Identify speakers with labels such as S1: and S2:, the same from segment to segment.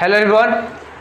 S1: Hello everyone,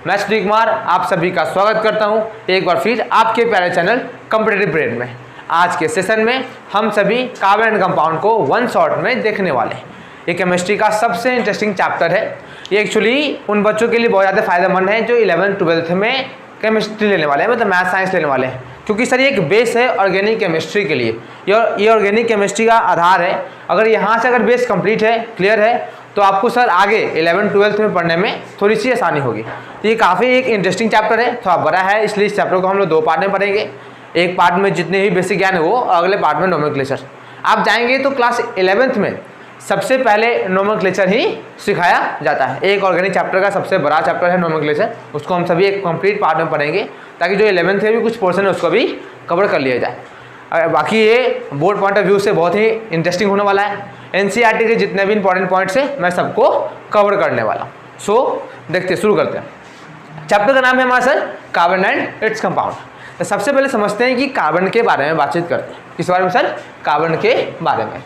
S1: मैं सुधीर कुमार आप सभी का स्वागत करता हूं एक बार फिर आपके प्यारे चैनल कॉम्पिटिटिव ब्रेन में। आज के सेशन में हम सभी कार्बन एंड कंपाउंड को वन शॉट में देखने वाले हैं। ये केमिस्ट्री का सबसे इंटरेस्टिंग चैप्टर है। ये एक्चुअली उन बच्चों के लिए बहुत ज़्यादा फायदेमंद है जो 11th-12th में केमिस्ट्री लेने वाले हैं, मतलब मैथ साइंस लेने वाले हैं, क्योंकि सर ये एक बेस है ऑर्गेनिक केमिस्ट्री के लिए। ये ऑर्गेनिक केमिस्ट्री का आधार है। अगर यहाँ से अगर बेस कंप्लीट है, क्लियर है, तो आपको सर आगे 11th-12th में पढ़ने में थोड़ी सी आसानी होगी। तो ये काफ़ी एक इंटरेस्टिंग चैप्टर है, थोड़ा बड़ा है, इसलिए इस चैप्टर को हम लोग दो पार्ट में पढ़ेंगे। एक पार्ट में जितने भी बेसिक ज्ञान है वो, और अगले पार्ट में नोमेनक्लेचर। आप जाएंगे तो क्लास 11th में सबसे पहले नोमेनक्लेचर ही सिखाया जाता है। एक ऑर्गेनिक चैप्टर का सबसे बड़ा चैप्टर है नोमेनक्लेचर, उसको हम सभी एक कंप्लीट पार्ट में पढ़ेंगे ताकि जो 11th के भी कुछ पोर्शन है उसको भी कवर कर लिया जाए। बाकी ये बोर्ड पॉइंट ऑफ व्यू से बहुत ही इंटरेस्टिंग होने वाला है। एनसीईआरटी के जितने भी इंपॉर्टेंट पॉइंट्स है मैं सबको कवर करने वाला हूँ। सो देखते शुरू करते हैं। चैप्टर का नाम है हमारा sir carbon and its compound. तो सबसे पहले समझते हैं कि कार्बन के बारे में बातचीत करते हैं। किस बारे में सर? कार्बन के बारे में।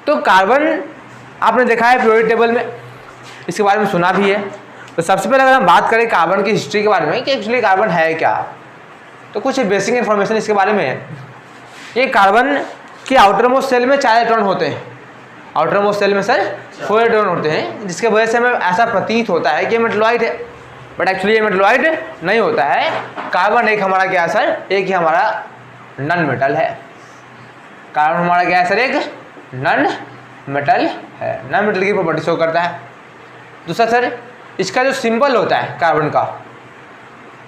S1: तो कार्बन आपने देखा है पीरियोडिक टेबल में, इसके बारे में सुना भी है। तो सबसे पहले अगर हम बात करें कार्बन की हिस्ट्री के बारे में कि एक्चुअली कार्बन है क्या, तो कुछ बेसिक इन्फॉर्मेशन इसके बारे में है। ये कार्बन के आउटर मोस्ट सेल में 4 इलेक्ट्रॉन होते हैं। आउटर मोस्ट सेल में सर 4 इलेक्ट्रॉन होते हैं, जिसके वजह से हमें ऐसा प्रतीत होता है कि ये मेटलॉइड है, बट एक्चुअली ये मेटलॉइड नहीं होता है। कार्बन एक हमारा क्या है सर? एक ही हमारा नॉन मेटल है। कार्बन हमारा क्या है सर? एक नॉन मेटल है। नॉन मेटल की प्रॉपर्टी शो करता है। दूसरा सर, इसका जो सिंबल होता है कार्बन का,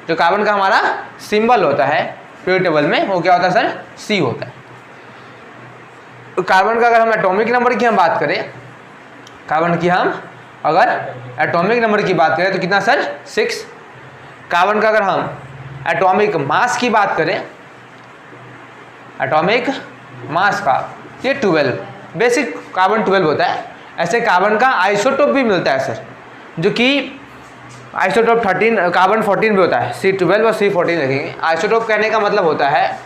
S1: जो कार्बन का हमारा सिंबल होता है पीरियोडिक टेबल में, वो क्या होता है सर? C होता है। तो कार्बन का अगर हम एटॉमिक नंबर की हम बात करें, कार्बन की हम अगर एटॉमिक नंबर की बात करें तो कितना सर? 6। कार्बन का अगर हम एटॉमिक मास की बात करें, एटॉमिक मास का ये 12, बेसिक कार्बन 12 होता है। ऐसे कार्बन का आइसोटोप भी मिलता है सर, जो कि आइसोटोप 13 कार्बन 14 भी होता है। C12 और C14 लिखेंगे। आइसोटोप कहने का मतलब होता है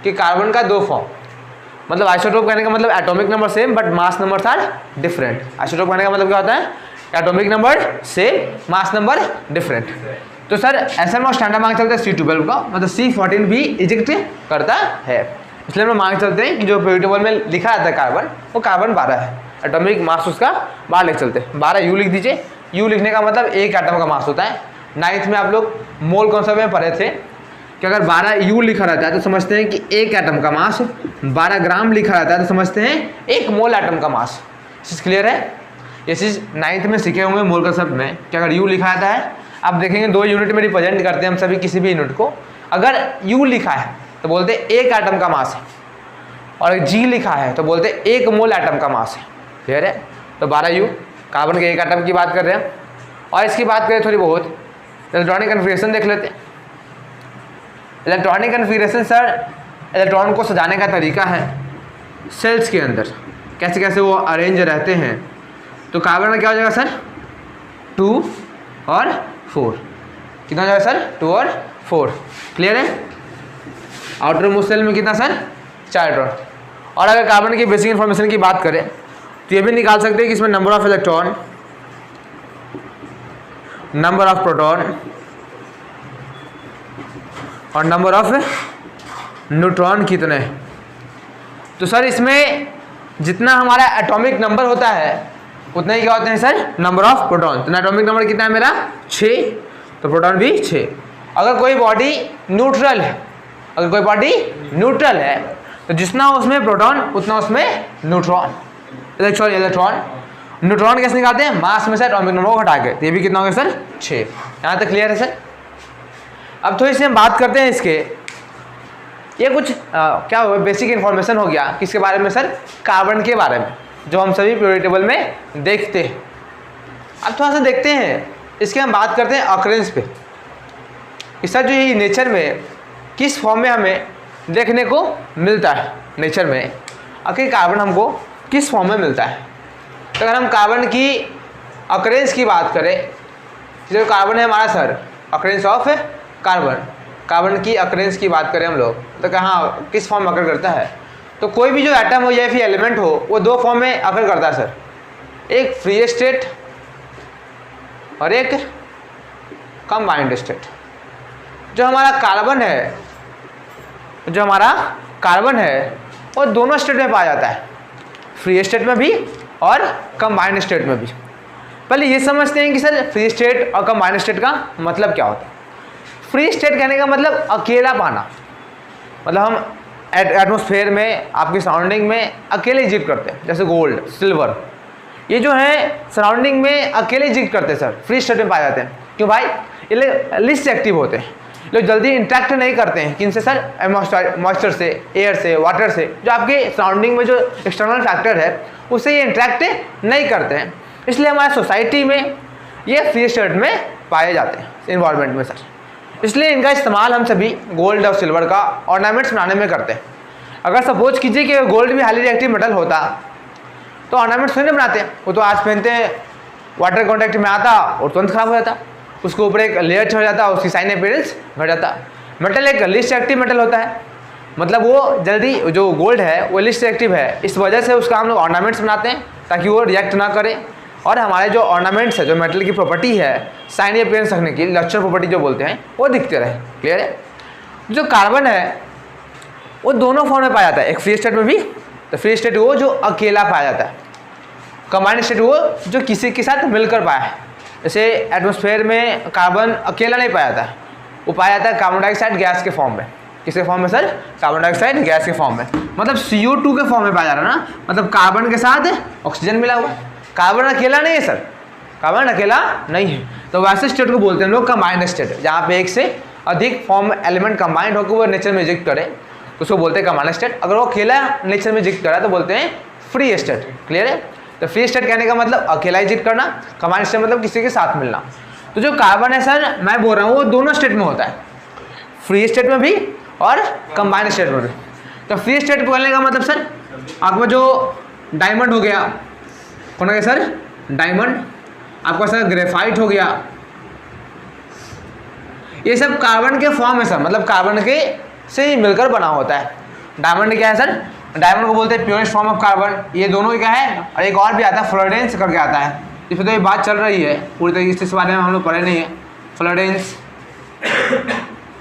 S1: कि कार्बन का 2 फॉर्म, मतलब आइसोटोप कहने का मतलब atomic number same but mass number are different. Isotope कहने का मतलब क्या होता है? Atomic number same, mass number different. तो सर ऐसा में स्टैंडर्ड मान के चलते हैं C12 का, मतलब C14 भी इजेक्ट करता है। इसलिए हम मान के चलते हैं कि जो पीरियोडिक टेबल में लिखा जाता है कार्बन, वो कार्बन 12 है। एटॉमिक मास उसका 12 लिख चलते हैं। 12 U लिख दीजिए। U लिखने का मतलब एक एटम का मास होता है। 9th में आप लोग मोल कॉन्सेप्ट में पढ़े थे कि अगर 12 U लिखा रहता है तो समझते हैं कि एक एटम का मास, 12 ग्राम लिखा रहता है तो समझते हैं एक मोल एटम का मास। चीज़ क्लियर है? ये चीज़ 9th में सीखे होंगे मोल कॉन्सेप्ट में कि अगर U लिखा रहता है, आप देखेंगे 2 यूनिट में रिप्रेजेंट करते हैं हम सभी किसी भी यूनिट को। अगर U लिखा है तो बोलते हैं एक एटम का मास है, और G लिखा है तो बोलते हैं एक मोल एटम का मास है। क्लियर है? तो 12 U कार्बन के एक एटम की बात कर रहे हैं। और इसकी बात करें थोड़ी बहुत, इलेक्ट्रॉनिक कन्फिगरेशन देख लेते हैं। इलेक्ट्रॉनिक कन्फिगरेशन सर इलेक्ट्रॉन को सजाने का तरीका है सेल्स के अंदर, कैसे कैसे वो अरेंज रहते हैं। तो कार्बन में क्या हो जाएगा सर? 2 और 4। कितना हो जाएगा सर? 2 और 4। क्लियर है? आउटर मोस्ट सेल में कितना सर? 4 इलेक्ट्रॉन। और अगर कार्बन की बेसिक इन्फॉर्मेशन की बात करें तो ये भी निकाल सकते हैं कि इसमें number of electron, number of proton और नंबर ऑफ न्यूट्रॉन कितने। तो सर इसमें जितना हमारा एटॉमिक नंबर होता है उतने ही क्या होते हैं सर? Number of proton. तो एटॉमिक नंबर कितना है मेरा? 6, तो प्रोटॉन भी 6। अगर कोई बॉडी न्यूट्रल है, अगर कोई बॉडी न्यूट्रल है तो जितना उसमें प्रोटॉन उतना उसमें न्यूट्रॉन। इलेक्ट्रॉन न्यूट्रॉन कैसे निकालते हैं? मास में से एटॉमिक नंबर को हटा के। तो ये भी कितना हो गया सर? 6। यहाँ तक क्लियर है सर? अब थोड़ी सी हम बात करते हैं इसके, ये कुछ क्या हुआ बेसिक इन्फॉर्मेशन हो गया किसके बारे में सर? कार्बन के बारे में, जो हम सभी पीरियोडिक टेबल में देखते हैं। अब थोड़ा सा देखते हैं इसके, हम बात करते हैं ऑकरेंस पे। इसका जो ये नेचर में किस फॉर्म में हमें देखने को मिलता है, नेचर में आखिर कार्बन हमको किस फॉर्म में मिलता है। तो अगर हम कार्बन की ऑकरेंस की बात करें, जो कार्बन है हमारा sir, occurrence of carbon, carbon की ऑकरेंस की बात करें हम लोग तो कहाँ किस फॉर्म में अकर करता है? तो कोई भी जो एटम हो या फिर एलिमेंट हो वो 2 फॉर्म में अकर करता है सर। एक फ्री स्टेट और एक कंबाइंड स्टेट। जो हमारा कार्बन है वो दोनों स्टेट में पाया जाता है, फ्री स्टेट में भी और कंबाइंड स्टेट में भी। पहले ये समझते हैं कि सर फ्री स्टेट और कंबाइंड स्टेट का मतलब क्या होता है। फ्री स्टेट कहने का मतलब अकेला पाना, मतलब हम एटमॉस्फेयर में आपकी सराउंडिंग में अकेले एग्जिस्ट करते हैं, जैसे गोल्ड, सिल्वर, ये जो है सराउंडिंग में अकेले एग्जिस्ट करते हैं सर, फ्री स्टेट में पाए जाते हैं। क्यों भाई? ये लिस्ट एक्टिव होते हैं, लोग जल्दी इंटरेक्ट नहीं करते हैं किनसे सर? मॉइस्चर से, एयर से, वाटर से, जो आपके सराउंडिंग में जो एक्सटर्नल फैक्टर है उससे ये इंटरेक्ट नहीं करते हैं, इसलिए हमारे सोसाइटी में ये फ्री स्टेट में पाए जाते हैं इन्वायरमेंट में सर। इसलिए इनका इस्तेमाल हम सभी गोल्ड और सिल्वर का ऑर्नामेंट्स बनाने में करते हैं। अगर सपोज कीजिए कि गोल्ड भी हाईली रिएक्टिव मेटल होता तो ऑर्नामेंट्स नहीं बनाते, वो तो आज पहनते हैं, वाटर कॉन्टैक्ट में आता और तुरंत खराब हो जाता, उसके ऊपर एक लेयर चढ़ जाता, उसकी साइन अपीयरेंस घट जाता। मेटल एक लिस्ट एक्टिव मेटल होता है, मतलब वो जल्दी, जो गोल्ड है वो लिस्ट एक्टिव है, इस वजह से उसका हम लोग ऑर्नामेंट्स बनाते हैं ताकि वो रिएक्ट ना करे और हमारे जो ऑर्नामेंट्स है, जो मेटल की प्रॉपर्टी है साइन अपीयरेंस रखने की, लक्चर प्रॉपर्टी जो बोलते हैं, वो दिखते रहे। क्लियर है? जो कार्बन है वो दोनों फॉर्म में पाया जाता है, एक फ्री स्टेट में भी, तो फ्री स्टेट वो जो अकेला पाया जाता है, कंबाइंड स्टेट वो जो किसी के साथ मिलकर पाया है। जैसे एटमॉस्फेयर में कार्बन अकेला नहीं पाया जाता है, वो पाया जाता है कार्बन डाइऑक्साइड गैस के फॉर्म में। किसके फॉर्म में सर? कार्बन डाइऑक्साइड गैस के फॉर्म में, मतलब CO2 के फॉर्म में पाया जा रहा है ना, मतलब कार्बन के साथ ऑक्सीजन मिला हुआ। कार्बन अकेला नहीं है सर, कार्बन अकेला नहीं है, तो वैसे स्टेट को बोलते हैं हम लोग कंबाइंड स्टेट, जहाँ पे एक से अधिक फॉर्म एलिमेंट कंबाइंड होकर वो नेचर में एग्जिस्ट करे तो उसको बोलते हैं कंबाइंड स्टेट। अगर वो अकेला नेचर में एग्जिस्ट करा तो बोलते हैं फ्री स्टेट। क्लियर है? तो फ्री स्टेट कहने का मतलब अकेला एग्जिस्ट करना, कंबाइंड स्टेट मतलब किसी के साथ मिलना। तो जो कार्बन है सर, मैं बोल रहा हूँ वो दोनों स्टेट में होता है, फ्री स्टेट में भी और कंबाइंड स्टेट में भी। तो फ्री स्टेट बोलने का मतलब सर आपका जो डायमंड हो गया, कौन हो गया सर? डायमंड, आपका सर ग्रेफाइट हो गया, ये सब कार्बन के फॉर्म है सर, मतलब कार्बन के से ही मिलकर बना होता है। डायमंड क्या है सर? डायमंड को बोलते हैं प्योरेस्ट फॉर्म ऑफ कार्बन। ये दोनों क्या है, और एक और भी आता है फ्लोरेंस करके आता है, इसमें तो ये बात चल रही है पूरी तरीके से, इस बारे में हम लोग पढ़े नहीं है।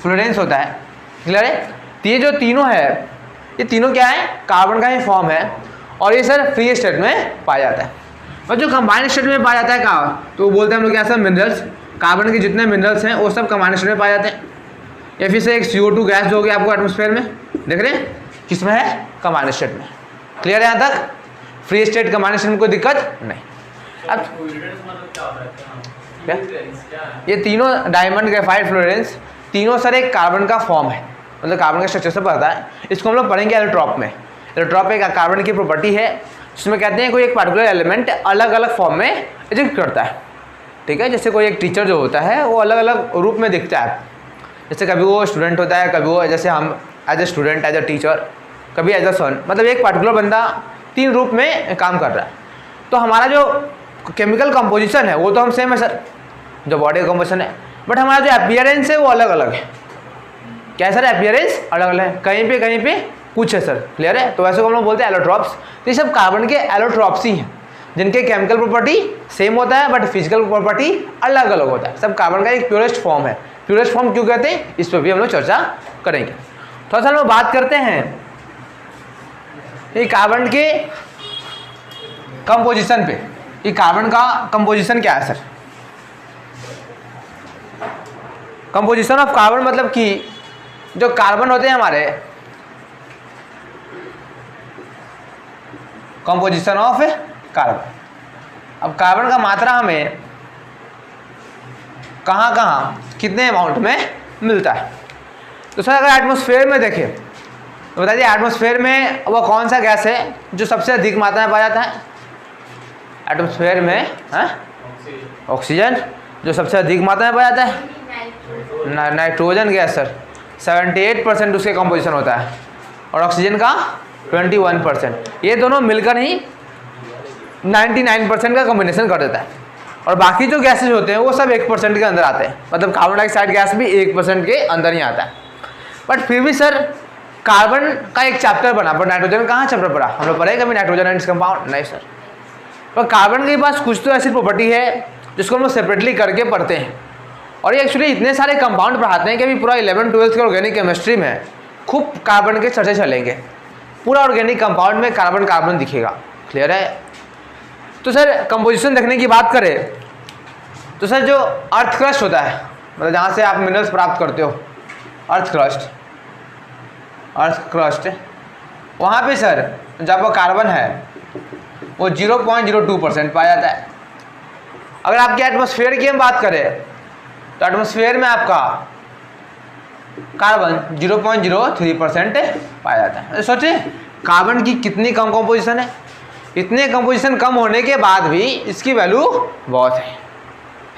S1: फ्लोरेंस होता है। क्लियर है? तो ये जो तीनों है, ये तीनों क्या है? कार्बन का ही फॉर्म है और ये सर फ्री स्टेट में पाया जाता है। और जो कंबाइंड स्टेट में पाया जाता है कहाँ, तो वो बोलते हैं हम लोग क्या सर? मिनरल्स। कार्बन के जितने मिनरल्स हैं वो सब कंबाइंड स्टेट में पाए जाते हैं। या फिर से एक CO2 गैस जो हो गया आपको एटमॉस्फेयर में, देख रहे हैं किसमें है? कंबाइंड स्टेट में। क्लियर है यहाँ तक? फ्री स्टेट कंबाइंड स्टेट में कोई दिक्कत नहीं। अब क्या ये तीनों डायमंड, ग्रेफाइट, फ्लोरेंस, तीनों सर एक कार्बन का फॉर्म है, मतलब कार्बन का स्ट्रक्चर से पता है। इसको हम लोग पढ़ेंगे एलोट्रॉप में। एलोट्रॉप एक कार्बन की प्रॉपर्टी है जिसमें कहते हैं कोई एक पार्टिकुलर एलिमेंट अलग अलग फॉर्म में एग्जिस्ट करता है। ठीक है? जैसे कोई एक टीचर जो होता है वो अलग अलग रूप में दिखता है, जैसे कभी वो स्टूडेंट होता है, कभी वो जैसे हम as a student, as a teacher, कभी एज अ सन, मतलब एक पार्टिकुलर बंदा 3 रूप में काम कर रहा है। तो हमारा जो केमिकल कंपोजिशन है वो तो हम सेम है सर, जो बॉडी का कंपोजिशन है, बट हमारा जो अपीयरेंस है वो अलग अलग है। क्या है सर? अपीयरेंस अलग अलग है, कहीं पे कुछ है सर। क्लियर है? तो वैसे को हम लोग बोलते हैं एलोट्रॉप्स। तो ये सब कार्बन के एलोट्रॉप्स ही हैं जिनके केमिकल प्रॉपर्टी सेम होता है बट फिजिकल प्रॉपर्टी अलग अलग होता है। सब कार्बन का एक प्योरेस्ट फॉर्म है। प्योरेस्ट फॉर्म क्यों कहते हैं, इस पर भी हम लोग चर्चा करेंगे। थोड़ा सा हम लोग बात करते हैं ये कार्बन के कंपोजिशन पे। ये कार्बन का कंपोजिशन क्या है सर? कंपोजिशन ऑफ कार्बन मतलब कि जो कार्बन होते हैं हमारे, कंपोजिशन ऑफ कार्बन। अब कार्बन का मात्रा हमें कहाँ कहाँ कितने अमाउंट में मिलता है? तो सर अगर एटमॉस्फेयर में देखें तो बता दिए एटमॉस्फेयर में वो कौन सा गैस है जो सबसे अधिक मात्रा में पाया जाता है? एटमॉस्फेयर में ऑक्सीजन जो सबसे अधिक मात्रा में पाया जाता है। नाइट्रोजन गैस सर 78% उसके कंपोजिशन होता है और ऑक्सीजन का 21%। ये दोनों मिलकर ही 99% का कॉम्बिनेशन कर देता है और बाकी जो गैसेज होते हैं वो सब 1% के अंदर आते हैं, मतलब कार्बन डाइऑक्साइड गैस भी 1% के अंदर ही आता है। बट फिर भी सर कार्बन का एक चैप्टर बना, पर नाइट्रोजन कहाँ चैप्टर पढ़ा? हम लोग पढ़े कभी नाइट्रोजन एंड इट्स कंपाउंड? नहीं सर। पर कार्बन के पास कुछ तो ऐसी प्रॉपर्टी है जिसको हम लोग सेपरेटली करके पढ़ते हैं और ये एक्चुअली इतने सारे कंपाउंड पढ़ाते हैं कि अभी पूरा 11th-12th के ऑर्गेनिक केमिस्ट्री में खूब कार्बन के चर्चे चलेंगे। पूरा ऑर्गेनिक कंपाउंड में कार्बन कार्बन दिखेगा। क्लियर है? तो सर कंपोजिशन देखने की बात करें तो सर जो अर्थ क्रस्ट होता है, मतलब जहाँ से आप मिनरल्स प्राप्त करते हो, अर्थ क्रस्ट, वहाँ पे सर जब वो कार्बन है वो 0.02% पाया जाता है। अगर आपके एटमॉस्फेयर की हम बात करें तो एटमॉस्फेयर में आपका कार्बन 0.03% पाया जाता है। सोचिए कार्बन की कितनी कम कंपोजिशन है। इतने कंपोजिशन कम होने के बाद भी इसकी वैल्यू बहुत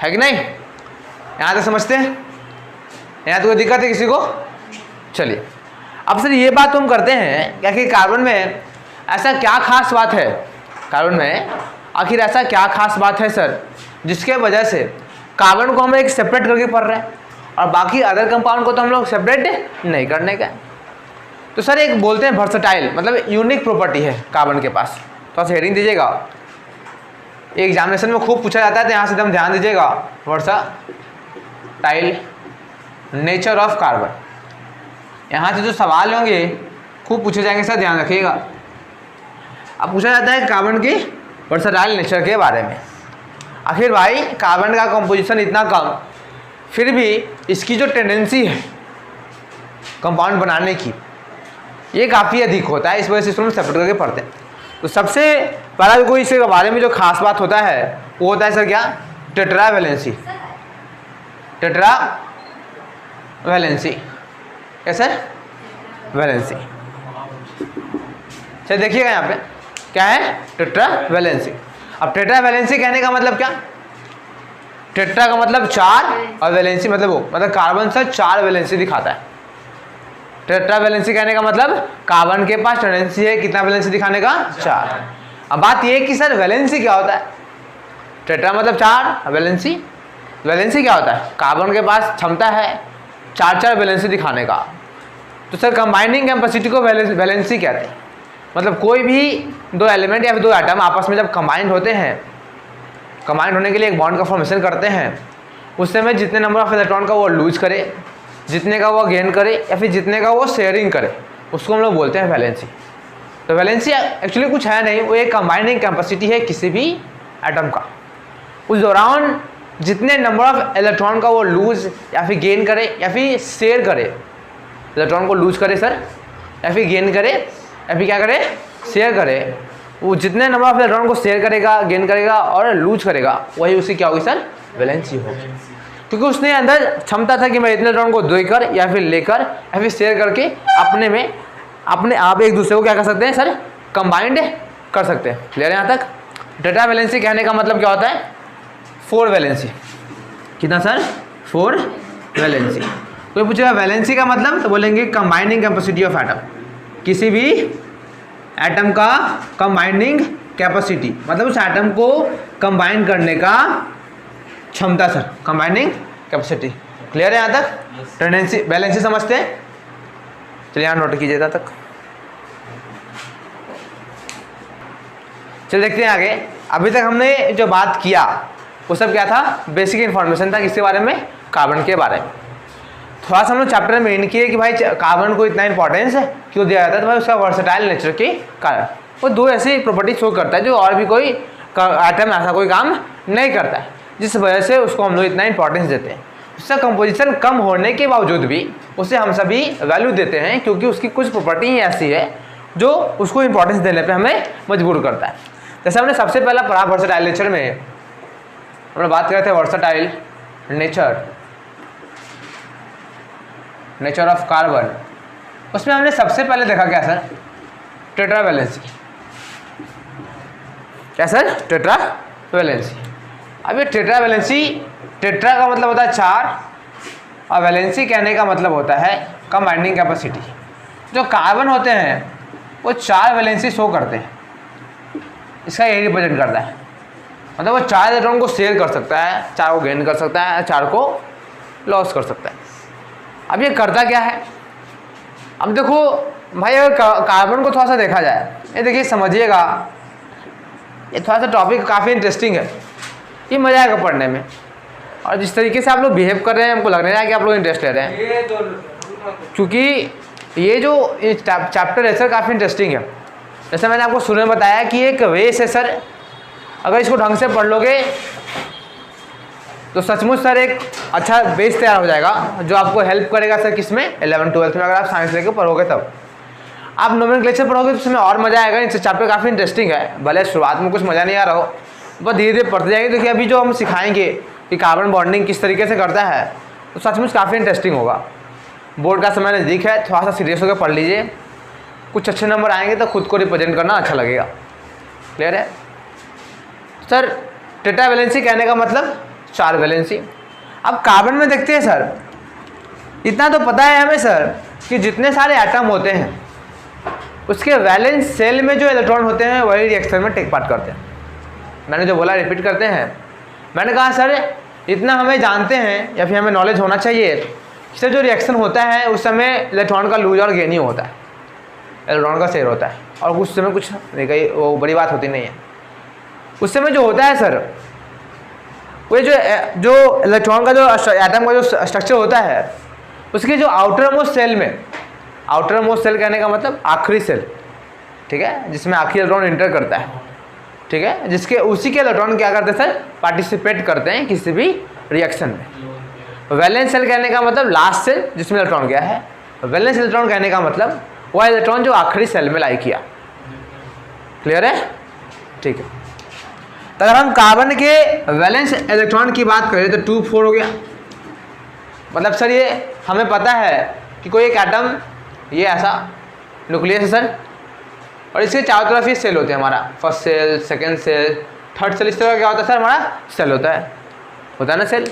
S1: है कि नहीं? यहाँ तक समझते हैं? यहाँ तो कोई दिक्कत है किसी को? चलिए अब सर ये बात हम करते हैं कि आखिर कार्बन में ऐसा क्या खास बात है, कार्बन में आखिर ऐसा क्या खास बात है सर जिसके वजह से कार्बन को हम एक सेपरेट करके पढ़ रहे हैं और बाकी अदर कंपाउंड को तो हम लोग सेपरेट नहीं करने का। तो सर एक बोलते हैं वर्सटाइल, मतलब यूनिक प्रॉपर्टी है कार्बन के पास। तो आप हेडिंग दीजिएगा, एग्जामिनेशन में खूब पूछा जाता है तो यहाँ से एकदम ध्यान दीजिएगा, वर्सटाइल नेचर ऑफ कार्बन। यहाँ से जो सवाल होंगे खूब पूछे जाएंगे सर, ध्यान रखिएगा। अब पूछा जाता है कार्बन की वर्सटाइल नेचर के बारे में। आखिर भाई कार्बन का कंपोजिशन इतना कम, फिर भी इसकी जो टेंडेंसी है कंपाउंड बनाने की ये काफ़ी अधिक होता है। इस वजह से इसको हम सेपरेट करके पढ़ते हैं। तो सबसे पहला कोई इसके बारे में जो खास बात होता है वो होता है सर क्या? टेट्रावैलेंसी। टेट्रावैलेंसी क्या सर? वैलेंसी। चलिए देखिएगा यहाँ पे क्या है? टेट्रावैलेंसी। अब टेट्रावैलेंसी कहने का मतलब क्या? टेट्रा का मतलब 4 और वैलेंसी मतलब वो, मतलब कार्बन से 4 वैलेंसी दिखाता है। टेट्रावैलेंसी कहने का मतलब कार्बन के पास टेंडेंसी है कितना वैलेंसी दिखाने का? 4। अब बात ये कि सर वैलेंसी क्या होता है? टेट्रा मतलब 4, वैलेंसी क्या होता है? कार्बन के पास क्षमता है 4 वैलेंसी दिखाने का। तो सर कंबाइनिंग कैपेसिटी को वैलेंसी कहते हैं। मतलब कोई भी दो एलिमेंट या फिर दो एटम आपस में जब कंबाइंड होते हैं, कंबाइंड होने के लिए एक बॉन्ड का फॉर्मेशन करते हैं, उस समय जितने नंबर ऑफ इलेक्ट्रॉन का वो लूज करे, जितने का वो गेन करे या फिर जितने का वो शेयरिंग करे, उसको हम लोग बोलते हैं वैलेंसी। तो वैलेंसी एक्चुअली कुछ है नहीं, वो एक कंबाइनिंग कैपेसिटी है किसी भी एटम का। उस दौरान जितने नंबर ऑफ इलेक्ट्रॉन का वो लूज या फिर गेन करे या फिर शेयर करे, इलेक्ट्रॉन को लूज करे सर या फिर गेन करे या फिर क्या करे? शेयर करे। वो जितने नंबर ऑफ इलेक्ट्रॉन को शेयर करेगा, गेन करेगा और लूज करेगा, वही उसकी क्या होगी सर? वैलेंसी होगी। क्योंकि उसने अंदर क्षमता था कि मैं इतने इलेक्ट्रॉन को देकर या फिर लेकर या फिर शेयर करके अपने आप एक दूसरे को क्या कर सकते हैं सर? कंबाइंड कर सकते हैं। क्लियर है यहाँ तक? टेट्रावैलेंसी कहने का मतलब क्या होता है? 4 वैलेंसी। कितना सर? 4 वैलेंसी। कोई पूछेगा वैलेंसी का मतलब, तो बोलेंगे कंबाइनिंग कैपेसिटी ऑफ एटम। किसी भी एटम का कंबाइनिंग कैपेसिटी मतलब उस एटम को कंबाइन करने का क्षमता सर, कंबाइनिंग कैपेसिटी। क्लियर है यहाँ तक? टेंडेंसी वैलेंसी समझते हैं? चलिए यहाँ नोट कीजिए तब तक। चलिए देखते हैं आगे। अभी तक हमने जो बात किया वो सब क्या था? बेसिक इन्फॉर्मेशन था किसके बारे में? कार्बन के बारे में। थोड़ा सा हम लोग चैप्टर में इन किए कि भाई कार्बन को इतना इंपॉर्टेंस क्यों दिया जाता है, तो भाई उसका वर्सेटाइल नेचर के कारण। वो 2 ऐसी प्रॉपर्टी शो करता है जो और भी कोई एटम ऐसा कोई काम नहीं करता है, जिस वजह से उसको हम लोग इतना इंपॉर्टेंस देते हैं। उसका कंपोजिशन कम होने के बावजूद भी उसे हम सभी वैल्यू देते हैं, क्योंकि उसकी कुछ प्रॉपर्टी ही ऐसी है जो उसको इंपॉर्टेंस देने पे हमें मजबूर करता है। जैसे हमने सबसे पहला पढ़ा वर्सेटाइल नेचर में, हमने बात कर रहे थे वर्सेटाइल नेचर ऑफ कार्बन। उसमें हमने सबसे पहले देखा क्या सर? टेट्रावैलेंसी। क्या सर? टेट्रावैलेंसी। अब ये टेट्रावैलेंसी, टेट्रा का मतलब होता है 4 और वैलेंसी कहने का मतलब होता है कंबाइनिंग कैपेसिटी। जो कार्बन होते हैं वो 4 वैलेंसी शो करते हैं, इसका यही रिप्रेजेंट करता है। मतलब वो 4 इलेक्ट्रॉन को शेयर कर सकता है, 4 को गेन कर सकता है, 4 को लॉस कर सकता है। अब ये करता क्या है? अब देखो भाई, अगर कार्बन को थोड़ा सा देखा जाए, ये देखिए समझिएगा, ये थोड़ा सा टॉपिक काफ़ी इंटरेस्टिंग है, ये मज़ा आएगा पढ़ने में। और जिस तरीके से आप लोग बिहेव कर रहे हैं हमको लग रहा है कि आप लोग इंटरेस्ट ले रहे हैं, क्योंकि ये जो चैप्टर है सर काफ़ी इंटरेस्टिंग है। जैसे मैंने आपको शुरू में बताया कि एक वेस है सर, अगर इसको ढंग से पढ़ लोगे तो सचमुच सर एक अच्छा बेस तैयार हो जाएगा जो आपको हेल्प करेगा सर किस में 11th-12th में, अगर आप साइंस लेके पढ़ोगे तब। आप नोमेनक्लेचर पढ़ोगे तो उसमें और मज़ा आएगा। इनसे चैप्टर काफ़ी इंटरेस्टिंग है, भले शुरुआत में कुछ मज़ा नहीं आ रहा हो, बस धीरे धीरे पढ़ते जाएंगे। देखिए अभी जो हम सिखाएंगे कि कार्बन बॉन्डिंग किस तरीके से करता है तो सचमुच काफ़ी इंटरेस्टिंग होगा। बोर्ड का समय नज़दीक है, थोड़ा सा सीरियस होकर पढ़ लीजिए, कुछ अच्छे नंबर आएंगे तो खुद को रिप्रेजेंट करना अच्छा लगेगा। क्लियर है सर? टेट्रा वैलेंसी कहने का मतलब 4 वैलेंसी। अब कार्बन में देखते हैं सर, इतना तो पता है हमें सर कि जितने सारे एटम होते हैं उसके वैलेंस सेल में जो इलेक्ट्रॉन होते हैं वही रिएक्शन में टेक पार्ट करते हैं। मैंने जो बोला रिपीट करते हैं, मैंने कहा सर इतना हमें जानते हैं या फिर हमें नॉलेज होना चाहिए, सर जो रिएक्शन होता है उस समय इलेक्ट्रॉन का लूज और गेन ही होता है, इलेक्ट्रॉन का शेयर होता है, और उस समय कुछ नहीं, वो बड़ी बात होती नहीं है। उस समय जो होता है सर वो जो इलेक्ट्रॉन का जो एटम का जो स्ट्रक्चर होता है उसके जो आउटर मोस्ट सेल में, आउटर मोस्ट सेल कहने का मतलब आखिरी सेल, ठीक है, जिसमें आखिरी इलेक्ट्रॉन इंटर करता है, ठीक है, जिसके उसी के इलेक्ट्रॉन क्या करते हैं सर, पार्टिसिपेट करते हैं किसी भी रिएक्शन में। वैलेंस सेल कहने का मतलब लास्ट सेल जिसमें इलेक्ट्रॉन गया है, वैलेंस इलेक्ट्रॉन कहने का मतलब वह इलेक्ट्रॉन जो आखिरी सेल में लाई किया। क्लियर है? ठीक है। तो अगर हम कार्बन के वैलेंस इलेक्ट्रॉन की बात करें तो 2 4 हो गया। मतलब सर ये हमें पता है कि कोई एक एटम ये ऐसा न्यूक्लियस है सर, और इसके चारों तरफ ये सेल होते हैं, हमारा first shell, second shell, third shell, इस तरह क्या होता है सर, हमारा सेल होता है ना सेल।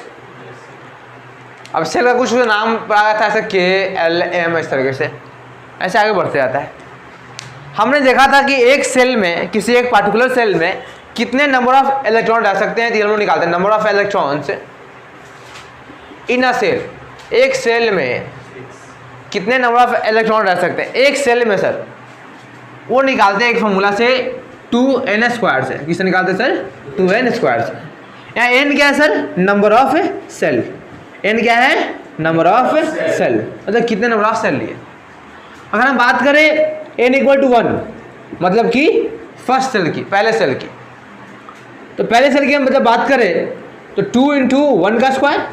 S1: अब सेल का कुछ नाम पड़ा था ऐसे KLM, इस तरीके से ऐसे आगे बढ़ते जाता है। हमने देखा था कि एक सेल में, किसी एक पार्टिकुलर सेल में कितने नंबर ऑफ इलेक्ट्रॉन रह सकते हैं, तीनों निकालते हैं, number of electrons in a shell. एक सेल में कितने नंबर ऑफ इलेक्ट्रॉन रह सकते हैं एक सेल में सर, वो निकालते हैं एक फॉर्मूला से 2n² से। किससे निकालते हैं सर? 2n² से। यहाँ n क्या है sir? Number of shell. n क्या है? नंबर ऑफ सेल, मतलब कितने नंबर ऑफ सेल लिए। अगर हम बात करें n = 1 मतलब कि फर्स्ट सेल की, पहले सेल की, तो पहले सेल की हम मतलब बात करें तो 2 × 1 का स्क्वायर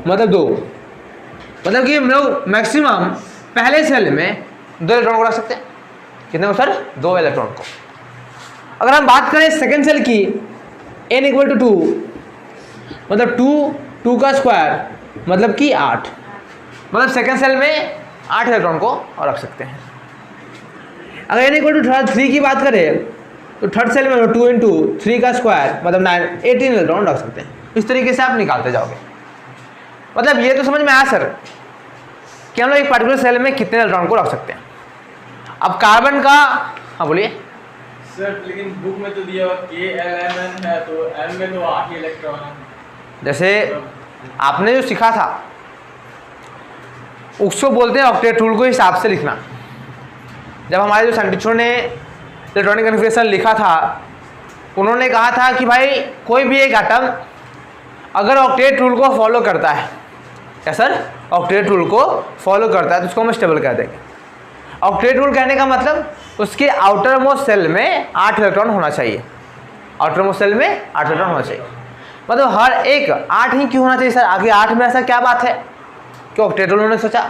S1: मतलब 2, मतलब कि हम लोग मैक्सिमम पहले सेल में 2 इलेक्ट्रॉन को रख सकते हैं। कितने को सर? 2 इलेक्ट्रॉन को। अगर हम बात करें सेकेंड सेल की, n = 2 मतलब 2 का स्क्वायर मतलब कि 8, मतलब सेकेंड सेल में 8 इलेक्ट्रॉन को और रख सकते हैं। अगर n = 3 की बात करें तो थर्ड सेल में 2 × 3 का स्क्वायर मतलब 9, 18 इलेक्ट्रॉन रख सकते हैं। इस तरीके से आप निकालते जाओगे। मतलब ये तो समझ में आया सर कि हम लोग एक पार्टिकुलर सेल में कितने इलेक्ट्रॉन को रख सकते हैं। अब कार्बन का, हाँ बोलिए
S2: सर, लेकिन बुक में तो दिया हुआ KLMN है, तो M में तो 8 ही इलेक्ट्रॉन है।
S1: जैसे आपने जो सीखा था उसको बोलते हैं ऑक्टेट रूल को हिसाब से लिखना। जब हमारे जो साइंटिस्टों ने इलेक्ट्रॉनिक कन्फिगरेशन लिखा था उन्होंने कहा था कि भाई कोई भी एक एटम अगर ऑक्टेट रूल को फॉलो करता है, क्या सर? ऑक्टेट रूल को फॉलो करता है तो उसको हम स्टेबल कह देंगे। ऑक्टेट रूल कहने का मतलब उसके आउटर मोस्ट सेल में 8 इलेक्ट्रॉन होना चाहिए। आउटर मोस्ट सेल में 8 इलेक्ट्रॉन होना चाहिए, मतलब हर एक 8 ही क्यों होना चाहिए सर? आगे 8 में ऐसा क्या बात है कि ऑक्टेट रूल उन्होंने सोचा?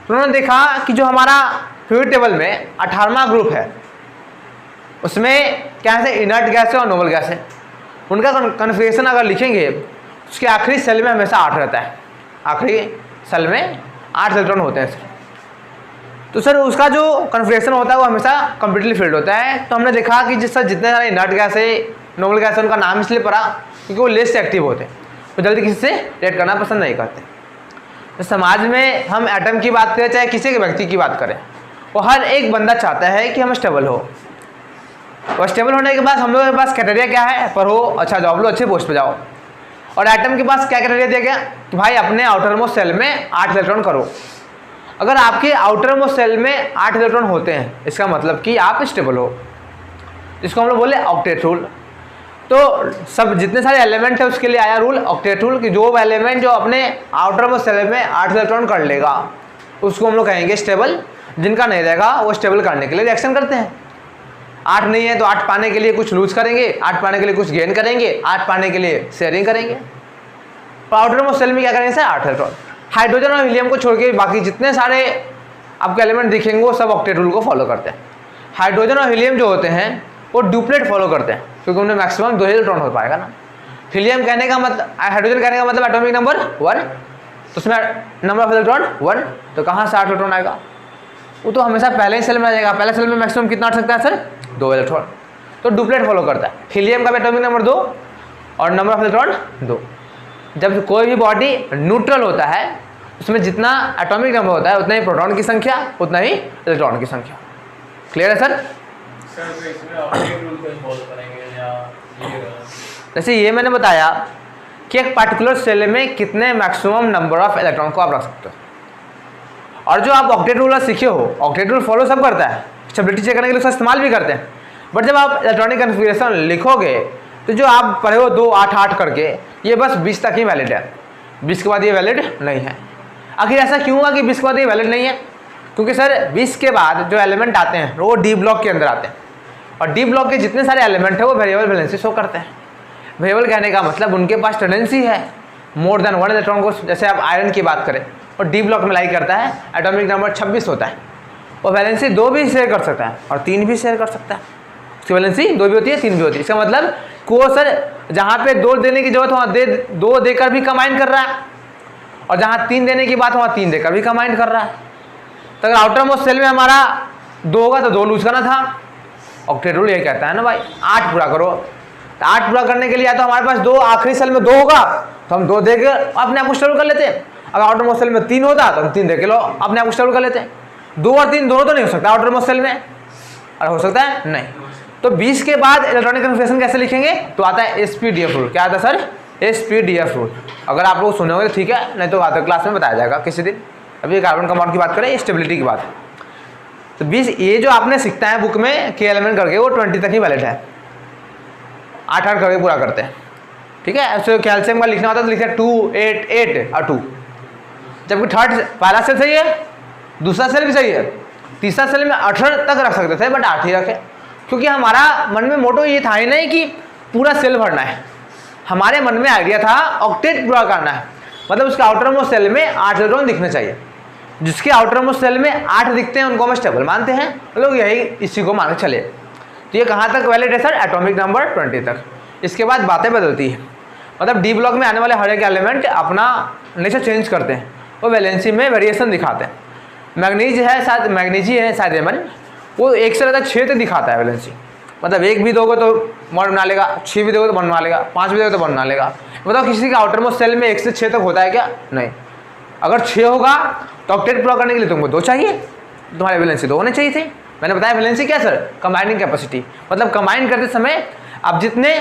S1: उन्होंने देखा कि जो हमारा पीरियोडिक टेबल में 18वां ग्रुप है उसमें क्या है, इनर्ट गैस है और नोबल गैस है। उनका कन्फिगरेशन अगर लिखेंगे उसके आखिरी सेल में हमेशा 8 रहता है, आखिरी सेल में 8 इलेक्ट्रॉन होते हैं सर। तो सर उसका जो कन्फिगरेशन होता है वो हमेशा कंप्लीटली फिल्ड होता है। तो हमने देखा कि जिस सर जितने सारे इनर्ट गैस है, नोबल गैस है, उनका नाम इसलिए पड़ा क्योंकि वो लेस एक्टिव होते हैं, वो जल्दी किसी से रिएक्ट करना पसंद नहीं करते। तो समाज में हम एटम की बात करें चाहे किसी के व्यक्ति की बात करें, वो हर एक बंदा चाहता है कि हम स्टेबल हो। और स्टेबल होने के बाद हम लोगों के पास क्राइटेरिया क्या है? पढ़ो, अच्छा जॉब लो, अच्छे पोस्ट पे जाओ। और एटम के पास क्या क्राइटेरिया दिया गया कि भाई अपने आउटर मोस्ट सेल में 8 इलेक्ट्रॉन करो। अगर आपके आउटर मोस्ट सेल में 8 इलेक्ट्रॉन होते हैं इसका मतलब कि आप स्टेबल हो, जिसको हम लोग बोले ऑक्टेट रूल। तो सब जितने सारे एलिमेंट है उसके लिए आया रूल ऑक्टेट रूल कि जो एलिमेंट जो अपने आउटर मोस्ट सेल में 8 इलेक्ट्रॉन कर लेगा उसको हम लोग कहेंगे स्टेबल, जिनका नहीं रहेगा वो स्टेबल करने के लिए रिएक्शन करते हैं। 8 नहीं है तो 8 पाने के लिए कुछ लूज करेंगे, 8 पाने के लिए कुछ गेन करेंगे, 8 पाने के लिए शेयरिंग करेंगे। तो आउटर मोस्ट सेल में क्या करेंगे सर 8 इलेक्ट्रॉन। हाइड्रोजन और हीलियम को छोड़ के बाकी जितने सारे आपके एलिमेंट दिखेंगे वो सब ऑक्टेट रूल को फॉलो करते हैं। हाइड्रोजन और हीलियम जो होते हैं वो डुप्लेट फॉलो करते हैं क्योंकि उनमें मैक्सिमम 2 इलेक्ट्रॉन हो पाएगा ना। हीलियम कहने का मतलब, हाइड्रोजन कहने का मतलब एटॉमिक नंबर 1, तो उसमें नंबर ऑफ इलेक्ट्रॉन 1, तो कहाँ से 8 इलेक्ट्रॉन आएगा? वो तो हमेशा पहले ही सेल में आ जाएगा। पहले सेल में मैक्सिमम कितना आ सकता है सर 2 इलेक्ट्रॉन, तो डुप्लेट फॉलो करता है। हीलियम का भी एटॉमिक नंबर 2 और नंबर ऑफ इलेक्ट्रॉन 2। जब कोई भी बॉडी न्यूट्रल होता है उसमें जितना एटॉमिक नंबर होता है उतना ही प्रोटॉन की संख्या, उतना ही इलेक्ट्रॉन की संख्या। क्लियर है सर?
S2: तो इसमें ऑक्टेट रूल को फॉलो करेंगे या ये
S1: जैसे ये मैंने बताया कि एक पर्टिकुलर सेल में कितने मैक्सिमम नंबर ऑफ इलेक्ट्रॉन को आप रख सकते हो, और जो आप ऑक्टेट रूल सीखे हो, ऑक्टेट रूल फॉलो सब करता है, स्टेबिलिटी चेक करने के लिए उसका इस्तेमाल भी करते हैं। बट जब आप इलेक्ट्रॉनिक कन्फिगरेशन लिखोगे तो जो आप पढ़े हो 2 8 8 करके, ये बस 20 तक ही वैलिड है, 20 के बाद ये वैलिड नहीं है। आखिर ऐसा क्यों हुआ कि 20 के बाद ये वैलिड नहीं है? क्योंकि सर 20 के बाद जो एलिमेंट आते हैं वो डी ब्लॉक के अंदर आते हैं, और डी ब्लॉक के जितने सारे एलिमेंट है वो वेरिएबल वैलेंसी शो करते हैं। वेरिएबल कहने का मतलब उनके पास टेंडेंसी है मोर देन 1 इलेक्ट्रॉन को। जैसे आप आयरन की बात करें और डी ब्लॉक में लाई करता है, एटॉमिक नंबर 26 होता है, और वैलेंसी 2 भी शेयर कर सकता है और 3 भी शेयर कर सकता है। उसकी वैलेंसी 2 भी होती है, 3 भी होती है। इसका मतलब को सर जहाँ पे 2 देने की जरूरत वहाँ 2 देकर भी कंबाइन कर रहा है, और जहाँ 3 देने की बात वहाँ 3 देकर भी कंबाइन कर रहा है। तो अगर आउटर मोस्ट सेल में हमारा 2 होगा तो 2 लूज करना था। ऑक्टेट रूल ये कहता है ना भाई 8 पूरा करो, तो 8 पूरा करने के लिए या तो हमारे पास 2 आखिरी सेल में 2 होगा तो हम 2 देकर अपने आप को स्टेबल कर लेते हैं। अगर आउटर मोस्ट सेल में 3 होता तो हम 3 देके लो अपने आप को स्टेबल कर लेते हैं। 2 और 3 दोनों तो नहीं हो सकता आउटर मोस्ट सेल में, अरे हो सकता है नहीं। तो 20 के बाद इलेक्ट्रॉनिक कन्फिगरेशन कैसे लिखेंगे? तो आता है SPDF रूल। क्या आता है सर? SPDF rule. अगर आप लोग सुने होंगे तो ठीक है, नहीं तो आते क्लास में बताया जाएगा किसी दिन। अभी कार्बन कंपाउंड की बात करें, स्टेबिलिटी की बात। तो 20 ये जो आपने सीखता है बुक में के एलिमेंट करके वो 20 तक ही वैलिड है, 8 8 करके पूरा करते हैं। ठीक है, ऐसे कैल्शियम का लिखना होता है तो लिखते हैं 2 8 8 और 2, जबकि थर्ड पहला सेल सही है, दूसरा सेल भी सही है, तीसरा सेल में 18 तक रख सकते थे बट 8 ही रखे, क्योंकि हमारा मन में मोटो ये था ही नहीं कि पूरा सेल भरना है। हमारे मन में आइडिया था ऑक्टेट पूरा करना है, मतलब उसके आउटर मोस्ट सेल में 8 इलेक्ट्रॉन दिखने चाहिए। जिसके आउटर मोस्ट सेल में 8 दिखते हैं उनको हम स्टेबल मानते हैं, लोग यही इसी को मान के चले। तो ये कहाँ तक वैलिड है सर? एटॉमिक नंबर 20 तक। इसके बाद बातें बदलती है, मतलब डी ब्लॉक में आने वाले हर एक एलिमेंट अपना नेचर चेंज करते हैं, वो वैलेंसी में वेरिएशन दिखाते हैं। मैग्नीज है शायद, मैग्नीजी है शायद एमन, वो 1 से ज़्यादा 6 तक दिखाता है वैलेंसी, मतलब 1 भी दोगे तो बॉन्ड बना लेगा, 6 भी दोगे तो बॉन्ड बना लेगा, 5 भी दोगे तो बॉन्ड बना लेगा। मतलब किसी का आउटर मोस्ट सेल में 1 से 6 तक होता है क्या? नहीं। अगर 6 होगा तो ऑक्टेट पूरा करने के लिए तुमको 2 चाहिए, तुम्हारे वैलेंसी 2 होने चाहिए थे। मैंने बताया वैलेंसी क्या सर? कंबाइनिंग कैपेसिटी, मतलब कंबाइन करते समय आप जितने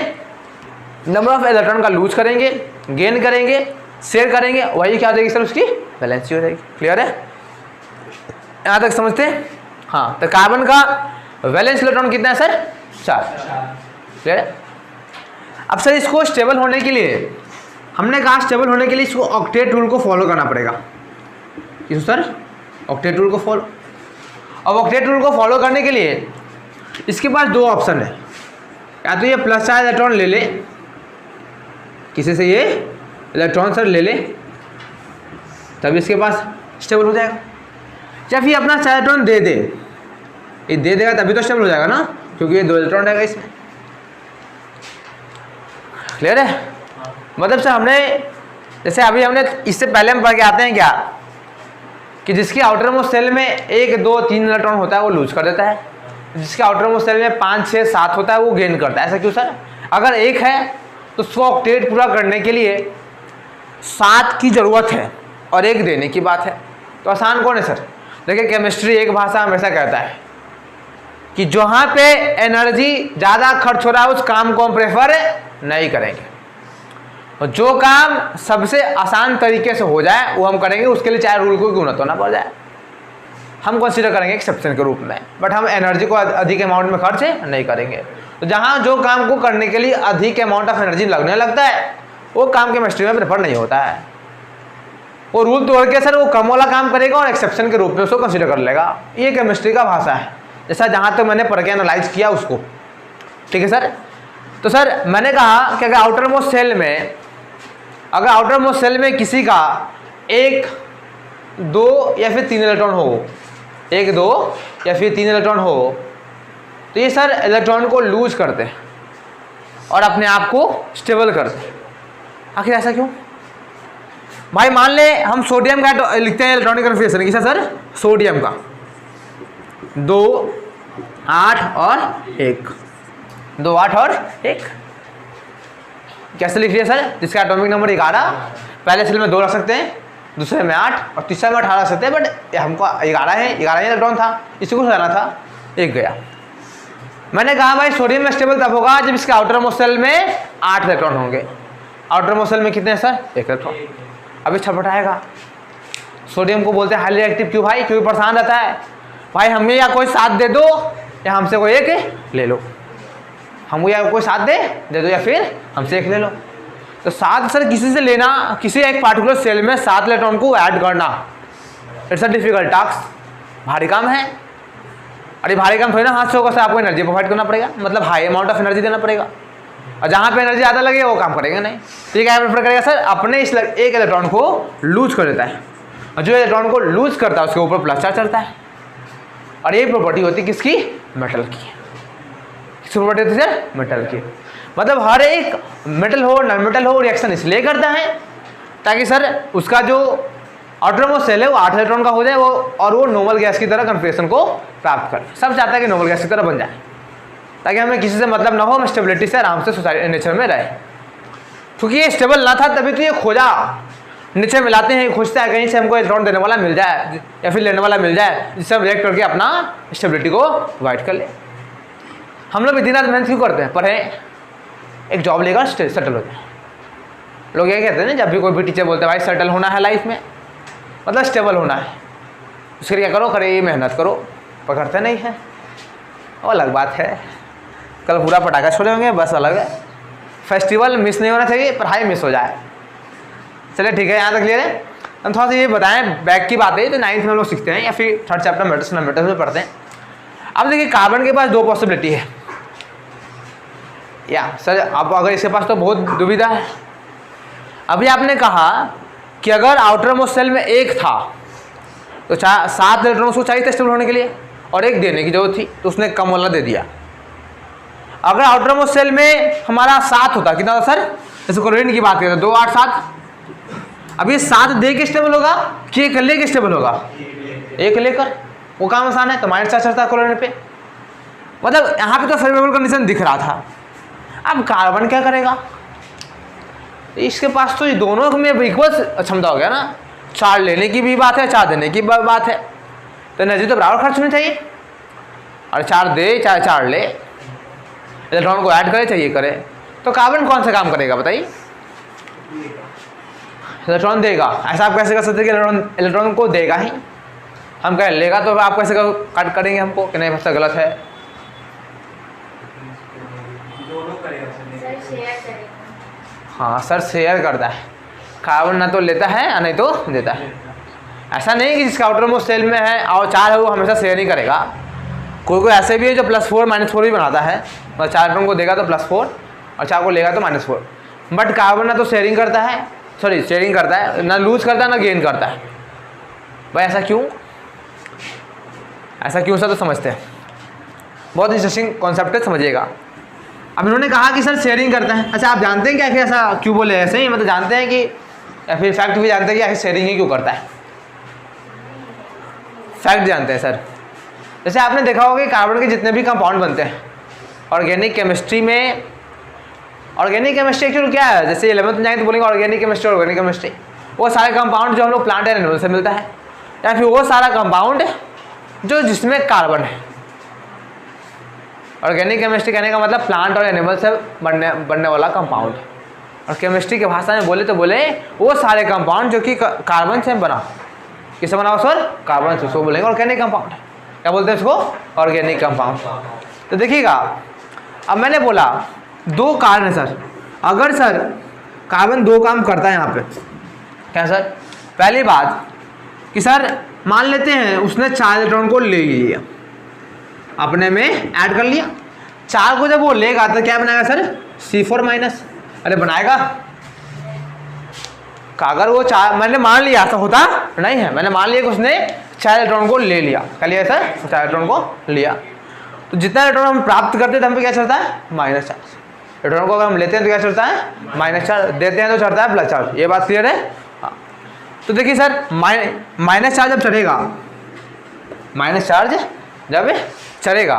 S1: नंबर ऑफ इलेक्ट्रॉन का लूज करेंगे, गेन करेंगे, शेयर करेंगे, वही क्या हो जाएगी सर? उसकी वैलेंसी हो जाएगी। क्लियर है? यहाँ तक समझते हैं? हाँ, तो कार्बन का वैलेंस इलेक्ट्रॉन कितना है सर? 4। क्लियर है? अब सर इसको स्टेबल होने के लिए हमने कहा स्टेबल होने के लिए इसको ऑक्टेट रूल को फॉलो करना पड़ेगा। क्यों सर? ऑक्टेट रूल को फॉलो, अब ऑक्टेट रूल को फॉलो करने के लिए इसके पास 2 ऑप्शन है, या तो ये प्लस चार्ज इलेक्ट्रॉन ले ले, किसी से ये इलेक्ट्रॉन सर ले ले तब इसके पास स्टेबल हो जाएगा, या फिर अपना चार्ज इलेक्ट्रॉन दे दे, ये दे देगा तभी तो स्टेबल हो जाएगा ना, क्योंकि ये 2 इलेक्ट्रॉन रहेगा इसमें। क्लियर है? मतलब सर हमने जैसे अभी हमने इससे पहले हम पढ़ के आते हैं क्या कि जिसके आउटर मोस्ट सेल में 1 2 3 इलेक्ट्रॉन होता है वो लूज कर देता है, जिसके आउटर मोस्ट सेल में 5 6 7 होता है वो गेन करता है। ऐसा क्यों सर? अगर 1 है तो उसको ऑक्टेट पूरा करने के लिए 7 की ज़रूरत है और 1 देने की बात है, तो आसान कौन है सर? देखिए केमिस्ट्री एक भाषा हमेशा कहता है कि जहाँ पे एनर्जी ज़्यादा खर्च हो रहा है उस काम को हम प्रेफर नहीं करेंगे, और जो काम सबसे आसान तरीके से हो जाए वो हम करेंगे, उसके लिए चाहे रूल को क्यों ना तो ना पड़ जाए, हम कंसीडर करेंगे एक्सेप्शन के रूप में, बट हम एनर्जी को अधिक अमाउंट में खर्च नहीं करेंगे। तो जहाँ जो काम को करने के लिए अधिक अमाउंट ऑफ एनर्जी लगने लगता है वो काम केमिस्ट्री में प्रेफर नहीं होता है। वो रूल तोड़ के सर वो कम वाला काम करेगा और एक्सेप्शन के रूप में उसको कंसीडर कर लेगा। ये केमिस्ट्री का भाषा है, जैसा जहाँ तक मैंने पढ़ के एनालाइज किया उसको। ठीक है सर। तो सर मैंने कहा कि अगर आउटर मोस्ट सेल में किसी का 1, 2 या फिर 3 इलेक्ट्रॉन हो, 1, 2 या फिर 3 इलेक्ट्रॉन हो, तो ये सर इलेक्ट्रॉन को लूज करते हैं और अपने आप को स्टेबल करते हैं। आखिर ऐसा क्यों भाई? मान ले हम सोडियम का लिखते हैं इलेक्ट्रॉनिक कन्फिगरेशन किसा सर? सोडियम का 2, 8 और 1, 2, 8 और 1 कैसे लिख लिया सर? जिसका एटॉमिक नंबर 11, पहले सेल में 2 रख सकते हैं, दूसरे में 8 और तीसरे में 18 रख सकते हैं, बट हमको 11 है, 11 इलेक्ट्रॉन था, इसी को सजाना था, 1 गया। मैंने कहा भाई सोडियम में स्टेबल तब होगा जब इसके आउटर मोस्ट सेल में 8 इलेक्ट्रॉन होंगे। आउटर मोस्ट सेल में कितने हैं सर? 1 इलेक्ट्रॉन। अभी छटपटाएगा। सोडियम को बोलते हैं हाईली रिएक्टिव। क्यों भाई? क्योंकि परेशान रहता है भाई, हमें या कोई साथ दे दो या हमसे कोई 1 ले लो, हमको या कोई साथ दे दो या फिर हमसे 1 ले लो। तो साथ सर किसी से लेना, किसी एक पार्टिकुलर सेल में 7 इलेक्ट्रॉन को ऐड करना, इट्स अ डिफिकल्ट टास्क, भारी काम है। अरे भारी काम थोड़ी ना हाथ से होगा सर, आपको एनर्जी प्रोवाइड करना पड़ेगा, मतलब हाई अमाउंट ऑफ एनर्जी देना पड़ेगा, और जहाँ पे एनर्जी ज़्यादा लगे वो काम करेगा नहीं। तो ये क्या प्रेफर करेगा सर? अपने इस 1 इलेक्ट्रॉन को लूज कर देता है, और जो इलेक्ट्रॉन को लूज करता है उसके ऊपर प्लस चार्ज चढ़ता है। और ये प्रॉपर्टी होती है किसकी? मेटल की। किसकी प्रॉपर्टी होती है सर? मेटल की। मतलब हर एक मेटल हो नॉन मेटल हो रिएक्शन इसलिए करता है ताकि सर उसका जो आउटर मोस्ट सेल है वो 8 इलेक्ट्रॉन का हो जाए, वो और वो नॉर्मल गैस की तरह कन्फिगरेशन को प्राप्त करे। सब चाहता है कि नॉर्मल गैस की तरह बन जाए ताकि हमें किसी से मतलब ना हो, हम स्टेबिलिटी से आराम से सोसाइटी नेचर में रहे। क्योंकि ये स्टेबल ना था तभी तो ये खोजा, नेचर में लाते हैं, खोजता है कहीं से हमको इलेक्ट्रॉन देने वाला मिल जाए या फिर लेने वाला मिल जाए, जिससे हम रिएक्ट करके अपना स्टेबिलिटी को प्रोवाइड कर ले। हम लोग इतनी रात मेहनत क्यों करते हैं? पढ़े, एक जॉब लेकर सेटल हो जाए। लोग ये कहते हैं ना, जब भी कोई भी टीचर बोलते हैं भाई सेटल होना है लाइफ में, मतलब स्टेबल होना है, उसके लिए क्या करो? करे मेहनत करो, पकड़ते नहीं है, वो अलग बात है। कल पूरा पटाखा छोड़े होंगे, बस अलग है। फेस्टिवल मिस नहीं होना चाहिए, पढ़ाई मिस हो जाए। चलिए ठीक है, यहाँ तक क्लियर है। हम थोड़ा सा ये बताएं बैक की बातें, तो 9th में हम लोग सीखते हैं या फिर 3rd चैप्टर मेटल्स में पढ़ते हैं। अब देखिए कार्बन के पास 2 पॉसिबिलिटी है या सर, अब अगर इसके पास तो बहुत दुविधा है। अभी आपने कहा कि अगर आउटर मोस्ट सेल में 1 था तो 7 इलेक्ट्रॉन उसको चाहिए था स्टेबल होने के लिए और 1 देने की जरूरत थी, तो उसने कम वाला दे दिया। अगर आउटर मोस्ट सेल में हमारा 7 होता, कितना होता सर? जैसे क्लोरीन की बात करें तो 2, 8, 7। अब ये 7 दे के स्टेबल होगा कि 1 ले के स्टेबल होगा? 1 लेकर। वो काम आसान है, तो माइनस चार्ज चढ़ता है क्लोरीन पे। मतलब यहाँ पे तो फेवरेबल कंडीशन दिख रहा था। अब कार्बन क्या करेगा? इसके पास तो ये दोनों में इक्वल क्षमता हो गया ना, 4 लेने की भी बात है, 4 देने की बात है, तो एनर्जी तो बराबर खर्च होनी चाहिए। और 4 दे चाहे 4 ले, इलेक्ट्रॉन को ऐड करे चाहे ये करे, तो कार्बन कौन सा काम करेगा बताइए? इलेक्ट्रॉन देगा। ऐसा आप कैसे कर सकते हैं कि इलेक्ट्रॉन को देगा ही? हम कह लेगा तो आप कैसे कट करेंगे हमको कि नहीं भाषा गलत है? हाँ सर, शेयर करता है। कार्बन ना तो लेता है और नहीं तो देता है। ऐसा नहीं कि जिसका आउटर मोस्ट सेल में है और 4 है वो हमेशा शेयर नहीं करेगा। कोई कोई ऐसे भी है जो +4 -4 भी बनाता है, मतलब 4 इलेक्ट्रॉन को देगा तो +4 और 4 को लेगा तो -4। बट कार्बन ना तो शेयरिंग करता है, सॉरी शेयरिंग करता है, ना लूज करता है ना गेन करता है। भाई ऐसा क्यों? ऐसा क्यों सर? तो समझते हैं, बहुत इंटरेस्टिंग कॉन्सेप्ट है, समझिएगा। अब इन्होंने कहा कि सर शेयरिंग करता है। अच्छा, आप जानते हैं क्या कि ऐसा क्यों बोले? ऐसे ही मतलब जानते हैं कि या फिर फैक्ट भी जानते हैं कि आखिर शेयरिंग ही क्यों करता है? फैक्ट जानते हैं सर। जैसे आपने देखा होगा कि कार्बन के जितने भी कंपाउंड बनते हैं ऑर्गेनिक केमिस्ट्री में, ऑर्गेनिक केमिस्ट्री एक्चुअली क्या है? जैसे 11th में जाएंगे तो बोलेंगे ऑर्गेनिक केमिस्ट्री, ऑर्गेनिक केमिस्ट्री वो सारे कंपाउंड जो हम लोग प्लांट एंड एनिमल से मिलता है, या फिर वो सारा कंपाउंड जो जिसमें कार्बन है। ऑर्गेनिक केमिस्ट्री कहने का मतलब प्लांट और एनिमल से बनने वाला कंपाउंड। और केमिस्ट्री की भाषा में बोले तो बोले वो सारे कंपाउंड जो कि कार्बन से बना। किससे बना हो सर? कार्बन से। उसको बोलेंगे ऑर्गेनिक कंपाउंड। क्या बोलते हैं उसको? Organic compound. तो देखिएगा, अब मैंने बोला दो कार्बन है सर, अगर सर कार्बन दो काम करता है यहाँ पे, क्या सर? पहली बात कि सर मान लेते हैं उसने 4 इलेक्ट्रॉन को ले लिया, अपने में ऐड कर लिया, 4 को जब वो लेगा तो क्या बनाएगा सर? C4 minus. अरे बनाएगा, अगर वो 4, मैंने मान लिया ऐसा होता नहीं है, मैंने मान लिया कि उसने 4 इलेक्ट्रॉन को ले लिया, क्या लिया सर? 4 इलेक्ट्रॉन को लिया, तो जितना इलेक्ट्रॉन हम प्राप्त करते हैं तो हम पे क्या चलता है? -4। इलेक्ट्रॉन को अगर हम लेते हैं तो क्या चलता है? -4, देते हैं तो चढ़ता है +4। ये बात क्लियर है? हाँ। तो देखिए सर -4 जब चढ़ेगा, -चार्ज जब चढ़ेगा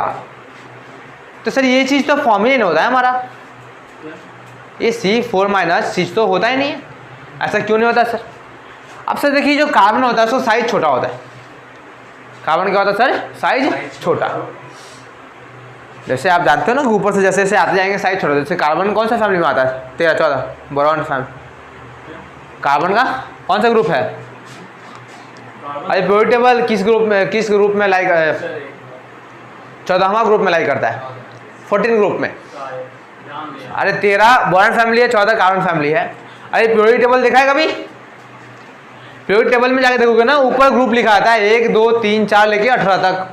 S1: तो सर ये चीज़ तो फॉर्म ही नहीं होता है हमारा, ये C4 माइनस चीज़ तो होता ही नहीं है। ऐसा क्यों नहीं होता सर? अब सर देखिए जो कार्बन होता है उसका साइज छोटा होता है। कार्बन क्या होता है सर? साइज छोटा। जैसे आप जानते हो ना ऊपर से जैसे जैसे आते जाएंगे साइज छोटा। जैसे कार्बन कौन सा फैमिली में आता है? 13 14 बोरॉन फैमिली। कार्बन का कौन सा ग्रुप है? अरे पीरियोडिक टेबल किस ग्रुप में लाइक 14वां ग्रुप में लाइक करता है? 14 ग्रुप में। अरे 13 बोरॉन फैमिली है, 14 कार्बन फैमिली है। अरे पीरियोडिक टेबल देखा है कभी? पीरियोडिक टेबल में जाके देखोगे ना ऊपर ग्रुप लिखा आता है 1 2 3 4 लेके 18 तक।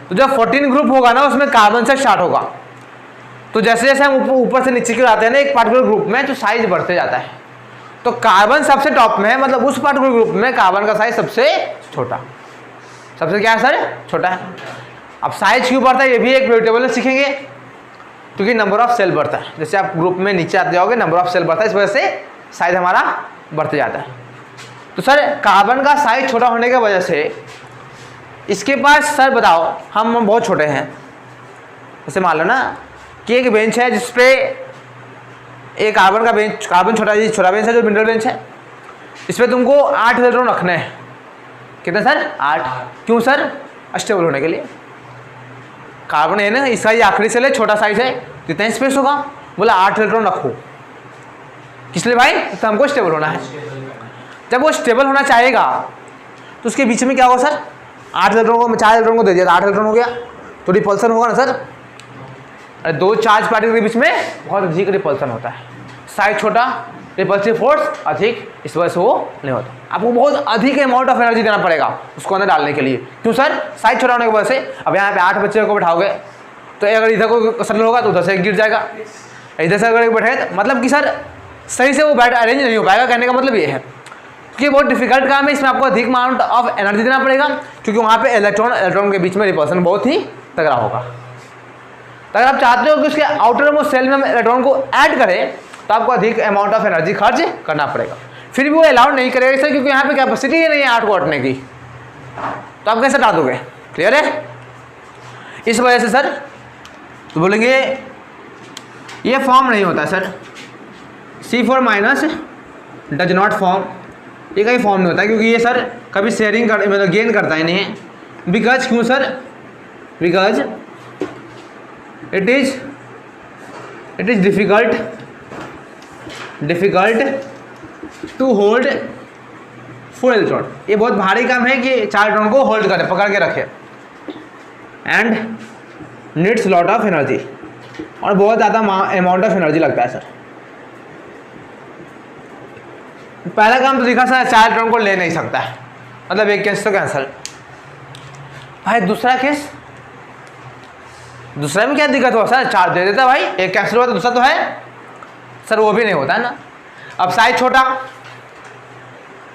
S1: तो जब 14 ग्रुप होगा ना उसमें कार्बन से स्टार्ट होगा। तो जैसे जैसे हम ऊपर से नीचे की ओर आते हैं ना एक पार्टिकुलर ग्रुप में तो साइज बढ़ते जाता है। तो कार्बन सबसे टॉप में है, मतलब उस पार्टिकुलर ग्रुप में कार्बन का साइज सबसे छोटा, सबसे क्या है सर? छोटा है। अब साइज क्यों बढ़ता है ये भी एक पीरियोडिक टेबल में सीखेंगे, क्योंकि नंबर ऑफ सेल बढ़ता है। जैसे आप ग्रुप में नीचे आते जाओगे नंबर ऑफ सेल बढ़ता है, इस वजह से साइज हमारा बढ़ते जाता है। तो सर कार्बन का साइज छोटा होने की वजह से इसके पास सर बताओ हम बहुत छोटे हैं। जैसे मान लो ना कि एक बेंच है जिसपे एक कार्बन का बेंच, कार्बन छोटा बेंच है जो मिनरल बेंच है, इस पर तुमको 8 इलेक्ट्रॉन रखने हैं। कितने सर? 8। क्यों सर? स्टेबल होने के लिए। कार्बन है ना, इसका ये आखिरी सेल है, छोटा साइज है, कितना स्पेस होगा? बोला 8 इलेक्ट्रॉन रखो। किस लिए भाई? तो हमको स्टेबल होना है। जब वो स्टेबल होना चाहेगा तो उसके बीच में क्या होगा सर? 8 इलेक्ट्रॉन को 4 इलेक्ट्रॉन को दे दिया तो 8 इलेक्ट्रॉन हो गया, तो रिपल्सन होगा ना सर। अरे दो चार्ज पार्टिकल के बीच में बहुत अधिक रिपल्सन होता है, साइज छोटा, रिपल्सिव फोर्स अधिक, इस वजह से वो नहीं होता। आपको बहुत अधिक अमाउंट ऑफ एनर्जी देना पड़ेगा उसको अंदर डालने के लिए। क्यों सर? साइज छोटा होने की वजह से। अब यहाँ पे 8 बच्चे को बैठाओगे तो अगर इधर को सरल होगा तो उधर से गिर जाएगा, इधर से अगर बैठे तो मतलब कि सर सही से वो बैठ अरेंज नहीं हो पाएगा। कहने का मतलब ये है कि बहुत डिफिकल्ट काम है, इसमें आपको अधिक अमाउंट ऑफ एनर्जी देना पड़ेगा, क्योंकि वहाँ पे इलेक्ट्रॉन के बीच में रिपल्सन बहुत ही तगड़ा होगा। तो अगर आप चाहते हो कि उसके आउटर मोस्ट सेल में हम इलेक्ट्रॉन को ऐड करें तो आपको अधिक अमाउंट ऑफ एनर्जी खर्च करना पड़ेगा। फिर भी वो अलाउड नहीं करेगा सर, क्योंकि यहाँ पे कैपेसिटी ही नहीं है 8 को हटने की, तो आप कैसे हटा दोगे? क्लियर है? इस वजह से सर तो बोलेंगे ये फॉर्म नहीं होता sir, C4 minus does not form, ये कहीं फॉर्म नहीं होता क्योंकि ये सर कभी शेयरिंग कर मतलब गेन करता ही नहीं है। बिकॉज क्यों sir? Because it is difficult to hold 4 electron. ये बहुत भारी काम है कि 4 इलेक्ट्रॉन को होल्ड करे, पकड़ के रखे, and needs lot of energy, और बहुत ज़्यादा अमाउंट ऑफ एनर्जी लगता है सर। पहला काम तो दिखा सर 4 इलेक्ट्रॉन को ले नहीं सकता है, मतलब एक केस तो कैंसिल। भाई दूसरा केस, दूसरा में क्या दिक्कत हुआ सर? 4 दे देता भाई, एक कैंसिल हुआ तो दूसरा तो है सर, वो भी नहीं होता है ना। अब साइज छोटा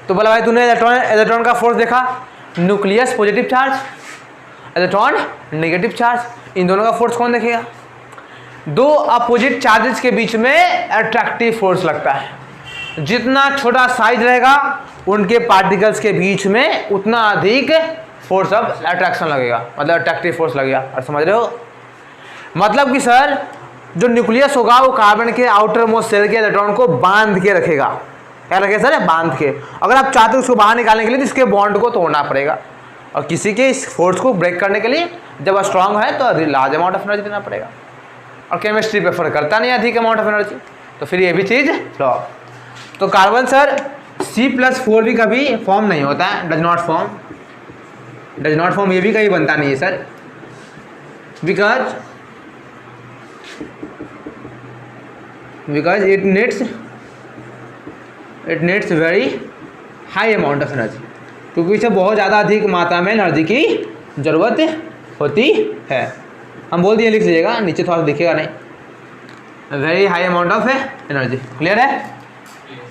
S1: तो बोला भाई तूने इलेक्ट्रॉन का फोर्स देखा, nucleus positive charge, electron negative charge, इन दोनों का फोर्स कौन देखेगा? दो अपोजिट चार्जेस के बीच में अट्रैक्टिव फोर्स लगता है। जितना छोटा साइज रहेगा उनके पार्टिकल्स के बीच में उतना अधिक फोर्स ऑफ अट्रैक्शन लगेगा, मतलब अट्रैक्टिव फोर्स लगेगा। और समझ रहे हो? मतलब कि सर जो न्यूक्लियस होगा वो कार्बन के आउटर मोस्ट सेल के इलेक्ट्रॉन को बांध के रखेगा। क्या रखेगा सर? बांध के। अगर आप चाहते हो उसको बाहर निकालने के लिए तो इसके बॉन्ड को तोड़ना पड़ेगा, और किसी के इस फोर्स को ब्रेक करने के लिए जब स्ट्रांग है तो लार्ज अमाउंट ऑफ एनर्जी देना पड़ेगा, और केमिस्ट्री प्रेफर करता नहीं अधिक अमाउंट ऑफ एनर्जी, तो फिर ये भी चीज़ फ्लॉ। तो कार्बन सर C+4 भी कभी फॉर्म नहीं होता है, डज नॉट फॉर्म, ये भी कहीं बनता नहीं है sir, because because it needs very high amount of energy, क्योंकि इसे बहुत ज़्यादा अधिक मात्रा में एनर्जी की ज़रूरत होती है। हम बोल दिए, लिख लीजिएगा, नीचे थोड़ा दिखेगा नहीं, very high amount of energy. Clear है?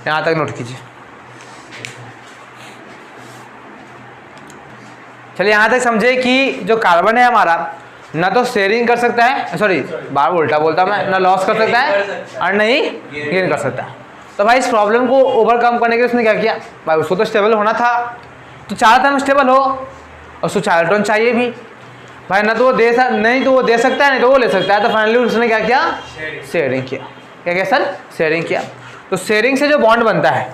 S1: यहाँ तक नोट कीजिए। चलिए यहाँ तक समझे कि जो कार्बन है हमारा ना तो शेयरिंग कर सकता है, सॉरी बार उल्टा बोलता मैं, ना लॉस कर सकता है और ना ही गेन कर सकता है। तो भाई इस प्रॉब्लम को ओवरकम करने के लिए उसने क्या किया भाई, उसको तो स्टेबल होना था, तो चाह था हम स्टेबल हो और उसको 4 इलेक्ट्रॉन चाहिए भी भाई, ना तो वो नहीं तो वो दे सकता है, नहीं तो वो ले सकता है। तो फाइनली उसने क्या किया, शेयरिंग किया। क्या किया सर? शेयरिंग किया। तो शेयरिंग से जो बॉन्ड बनता है,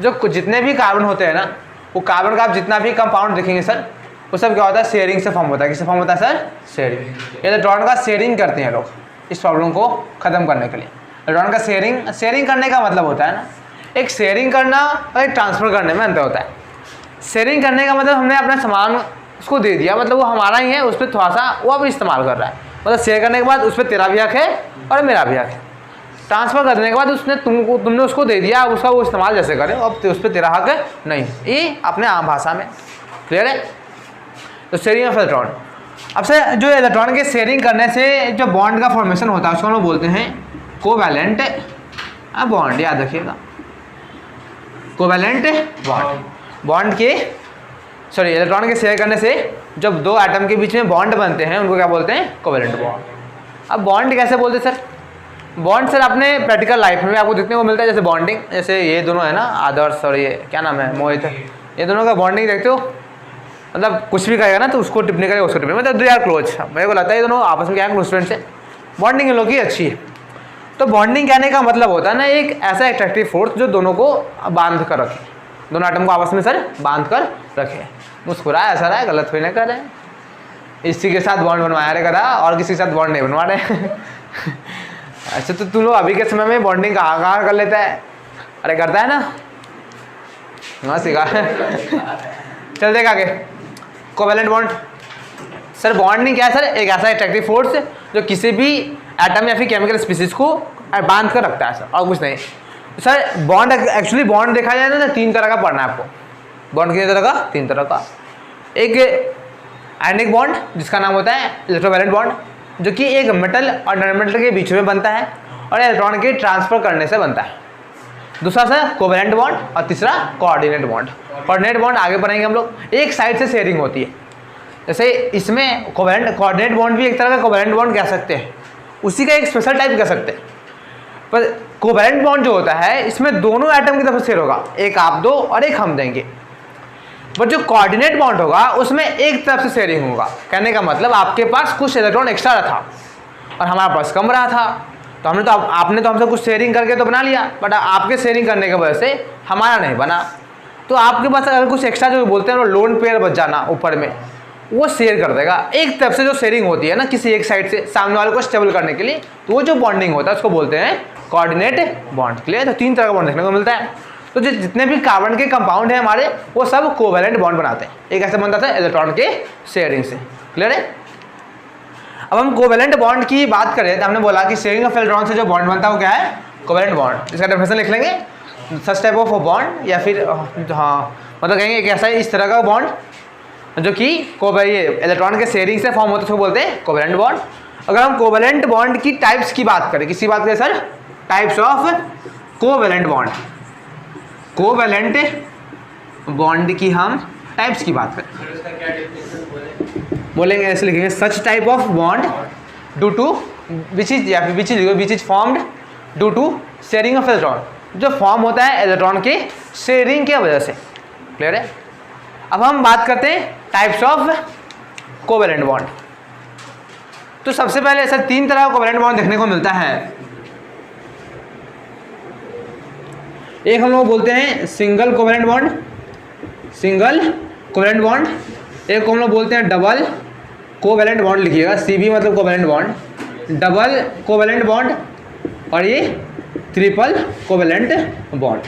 S1: जो जितने भी कार्बन होते हैं ना, वो कार्बन का आप जितना भी कंपाउंड देखेंगे सर, वो सब क्या होता है, शेयरिंग से फॉर्म होता है। किससे फॉर्म होता है सर? शेयरिंग। इलेक्ट्रॉन का शेयरिंग करते हैं लोग इस प्रॉब्लम को ख़त्म करने के लिए। इलेक्ट्रॉन का शेयरिंग करने का मतलब होता है ना, एक शेयरिंग करना और एक ट्रांसफ़र करने में अंतर होता है। शेयरिंग करने का मतलब हमने अपना सामान उसको दे दिया, मतलब वो हमारा ही है, उस पर थोड़ा सा वो अब इस्तेमाल कर रहा है, मतलब शेयर करने के बाद उस पर तेरा भी हक है और मेरा भी हक है। ट्रांसफ़र करने के बाद तुमने उसको दे दिया, उसका वो इस्तेमाल जैसे करे, अब उस पर तेरा हक नहीं, ये अपने आम भाषा में। क्लियर है? तो शेयरिंग ऑफ इलेक्ट्रॉन। अब से जो इलेक्ट्रॉन के शेयरिंग करने से जो बॉन्ड का फॉर्मेशन होता है उसको हम लोग बोलते हैं कोवैलेंट बॉन्ड। याद रखिएगा, कोवैलेंट बॉन्ड के इलेक्ट्रॉन के शेयर करने से जब 2 एटम के बीच में बॉन्ड बनते हैं उनको क्या बोलते हैं, कोवैलेंट बॉन्ड। अब बॉन्ड कैसे बोलते हैं सर? बॉन्ड सर अपने प्रैक्टिकल लाइफ में आपको देखने को मिलता है, जैसे बॉन्डिंग, जैसे ये दोनों है ना, आदर्श और ये क्या नाम है, मोहित, ये दोनों का बॉन्डिंग देखते हो, मतलब कुछ भी कहेगा ना तो उसको टिप्पणी करेगा, उसको टिप्पणी, मतलब दे आर क्लोज। मेरे को लगता है ये दोनों आपस में क्या है, क्लोज फ्रेंड्स है, बॉन्डिंग इन लोग की अच्छी है। तो बॉन्डिंग कहने का मतलब होता है ना एक ऐसा एट्रैक्टिव फोर्स जो दोनों को बांध कर रखे, दोनों एटम को आपस में सर बांध कर रखे। मुस्कुराया ऐसा रहा है, गलत हुई ना कर रहे हैं, इसी के साथ बॉन्ड बनवाया रे करा और किसी के साथ बॉन्ड नहीं बनवा रहे। अच्छा तो तुम लोग अभी के समय में बॉन्डिंग कहाँ कर लेता है? अरे करता है ना, हाँ सिखा। चल देख आगे, कोवैलेंट बॉन्ड। सर बॉन्डिंग क्या है सर? एक ऐसा एट्रैक्टिव फोर्स जो किसी भी एटम या फिर केमिकल स्पीसीज को बांध कर रखता है सर, और कुछ नहीं। सर बॉन्ड एक्चुअली बॉन्ड देखा जाए ना तो 3 तरह का पढ़ना है आपको। बॉन्ड कितने तरह का? 3 तरह का। एक आयनिक बॉन्ड जिसका नाम होता है इलेक्ट्रोवैलेंट बॉन्ड, जो कि एक मेटल और नॉन मेटल के बीच में बनता है और इलेक्ट्रॉन के ट्रांसफर करने से बनता है। दूसरा सर कोवैलेंट बॉन्ड और तीसरा कोऑर्डिनेट बॉन्ड। कोऑर्डिनेट बॉन्ड आगे पढ़ेंगे हम लोग। एक साइड से शेयरिंग होती है, जैसे इसमें कोऑर्डिनेट बॉन्ड भी एक तरह का कोवैलेंट बॉन्ड कह सकते हैं, उसी का एक स्पेशल टाइप कह सकते हैं। पर कोवैलेंट बॉन्ड जो होता है इसमें दोनों एटम की तरफ से शेयर होगा, एक आप दो और एक हम देंगे। पर जो कोऑर्डिनेट बॉन्ड होगा उसमें एक तरफ से शेयरिंग होगा। कहने का मतलब आपके पास कुछ इलेक्ट्रॉन एक्स्ट्रा रहा और हमारे पास कम रहा था, तो आपने तो हमसे कुछ शेयरिंग करके तो बना लिया, बट आपके शेयरिंग करने की वजह से हमारा नहीं बना। तो आपके पास अगर कुछ एक्स्ट्रा जो बोलते हैं वो लोन पेयर बच जाना ऊपर में, वो शेयर कर देगा। एक तरफ से जो शेयरिंग होती है ना किसी एक साइड से सामने वाले को स्टेबल करने के लिए, तो वो जो बॉन्डिंग होता है उसको बोलते हैं कोऑर्डिनेट बॉन्ड। क्लियर? तो 3 तरह का बॉन्ड देखने को मिलता है। तो जितने भी कार्बन के कंपाउंड है हमारे, वो सब कोवैलेंट बॉन्ड बनाते हैं। एक ऐसे बनता था इलेक्ट्रॉन के शेयरिंग से। क्लियर है? अब हम कोवैलेंट बॉन्ड की बात करें तो हमने बोला कि शेयरिंग ऑफ इलेक्ट्रॉन से जो बॉन्ड बनता है वो क्या है? Covalent bond. इसका डेफिनेशन लिख लेंगे, सच टाइप ऑफ बॉन्ड, या फिर हाँ मतलब कहेंगे एक ऐसा इस तरह का बॉन्ड जो कि इलेक्ट्रॉन के शेयरिंग से फॉर्म होता है, उसको बोलते हैं कोवैलेंट बॉन्ड। अगर हम कोवैलेंट बॉन्ड की टाइप्स की बात करें, किसी बात करें sir, types of covalent bond, covalent bond की हम टाइप्स की बात करें बोलेंगे, ऐसे लिखेंगे, such type of bond due to which is formed due to sharing of electron, जो फॉर्म होता है इलेक्ट्रॉन के शेयरिंग की वजह से। क्लियर है? अब हम बात करते हैं टाइप्स ऑफ कोवैलेंट बॉन्ड। तो सबसे पहले ऐसा 3 तरह का कोवैलेंट बॉन्ड देखने को मिलता है। एक हम लोग बोलते हैं single covalent bond, single covalent bond. एक को हम लोग बोलते हैं डबल कोवैलेंट बॉन्ड, लिखिएगा CB मतलब covalent bond, double covalent bond, और ये ट्रिपल कोवैलेंट बॉन्ड।